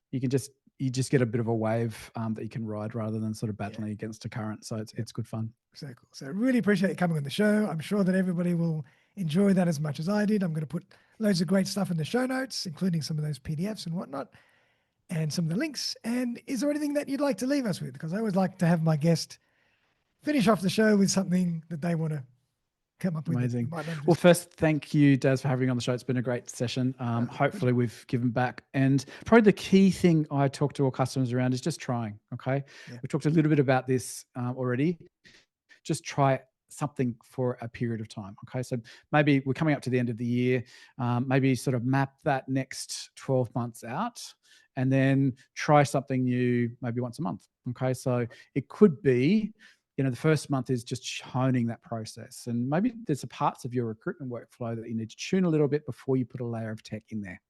you just get a bit of a wave that you can ride rather than sort of battling against a current. So it's good fun. So cool. So really appreciate you coming on the show. I'm sure that everybody will enjoy that as much as I did. I'm going to put loads of great stuff in the show notes, including some of those PDFs and whatnot, and some of the links. And is there anything that you'd like to leave us with? Because I always like to have my guest finish off the show with something that they want to come up with. Amazing. Well, first, thank you, Daz, for having me on the show. It's been a great session. Hopefully we've given back. And probably the key thing I talk to all customers around is just trying, okay? Yeah. We talked a little bit about this already. Just try something for a period of time. Okay, so maybe we're coming up to the end of the year. Maybe sort of map that next 12 months out, and then try something new maybe once a month. Okay, so it could be, the first month is just honing that process, and maybe there's a parts of your recruitment workflow that you need to tune a little bit before you put a layer of tech in there.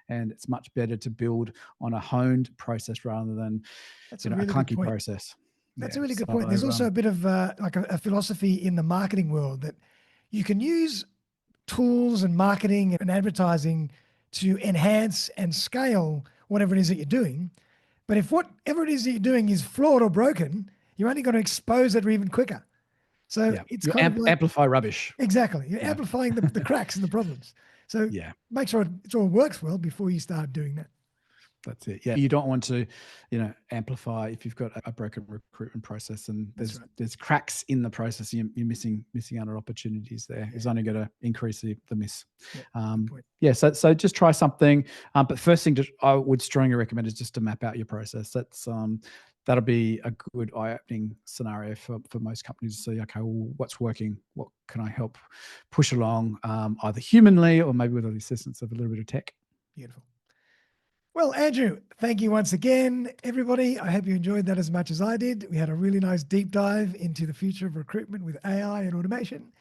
And it's much better to build on a honed process rather than a clunky process. That's a really good point. There's also a bit of like a philosophy in the marketing world that you can use tools and marketing and advertising to enhance and scale whatever it is that you're doing. But if whatever it is that you're doing is flawed or broken, you're only going to expose it even quicker. So it's kind of like, amplify rubbish. Exactly. You're amplifying the cracks and the problems. So make sure it all works well before you start doing that. That's it. Yeah. You don't want to, amplify if you've got a broken recruitment process and there's cracks in the process. You're missing out on opportunities there. It's only going to increase the miss. So just try something. But first thing I would strongly recommend is just to map out your process. That'll be a good eye-opening scenario for most companies to see, okay, well, what's working? What can I help push along, either humanly or maybe with the assistance of a little bit of tech? Beautiful. Well, Andrew, thank you once again, everybody. I hope you enjoyed that as much as I did. We had a really nice deep dive into the future of recruitment with AI and automation.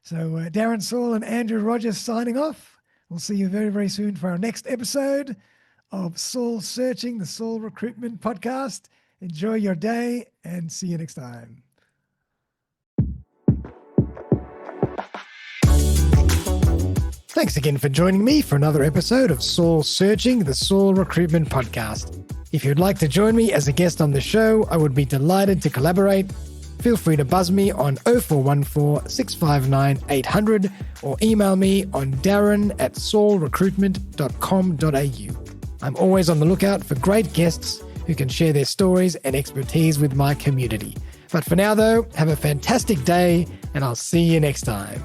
So Darren, Saul, and Andrew Rodger signing off. We'll see you very, very soon for our next episode of Soul Searching, the Soul Recruitment Podcast. Enjoy your day and see you next time. Thanks again for joining me for another episode of Soul Searching, the Soul Recruitment Podcast. If you'd like to join me as a guest on the show, I would be delighted to collaborate. Feel free to buzz me on 0414 659 800 or email me on darren@soulrecruitment.com.au. I'm always on the lookout for great guests who can share their stories and expertise with my community. But for now, though, have a fantastic day, and I'll see you next time.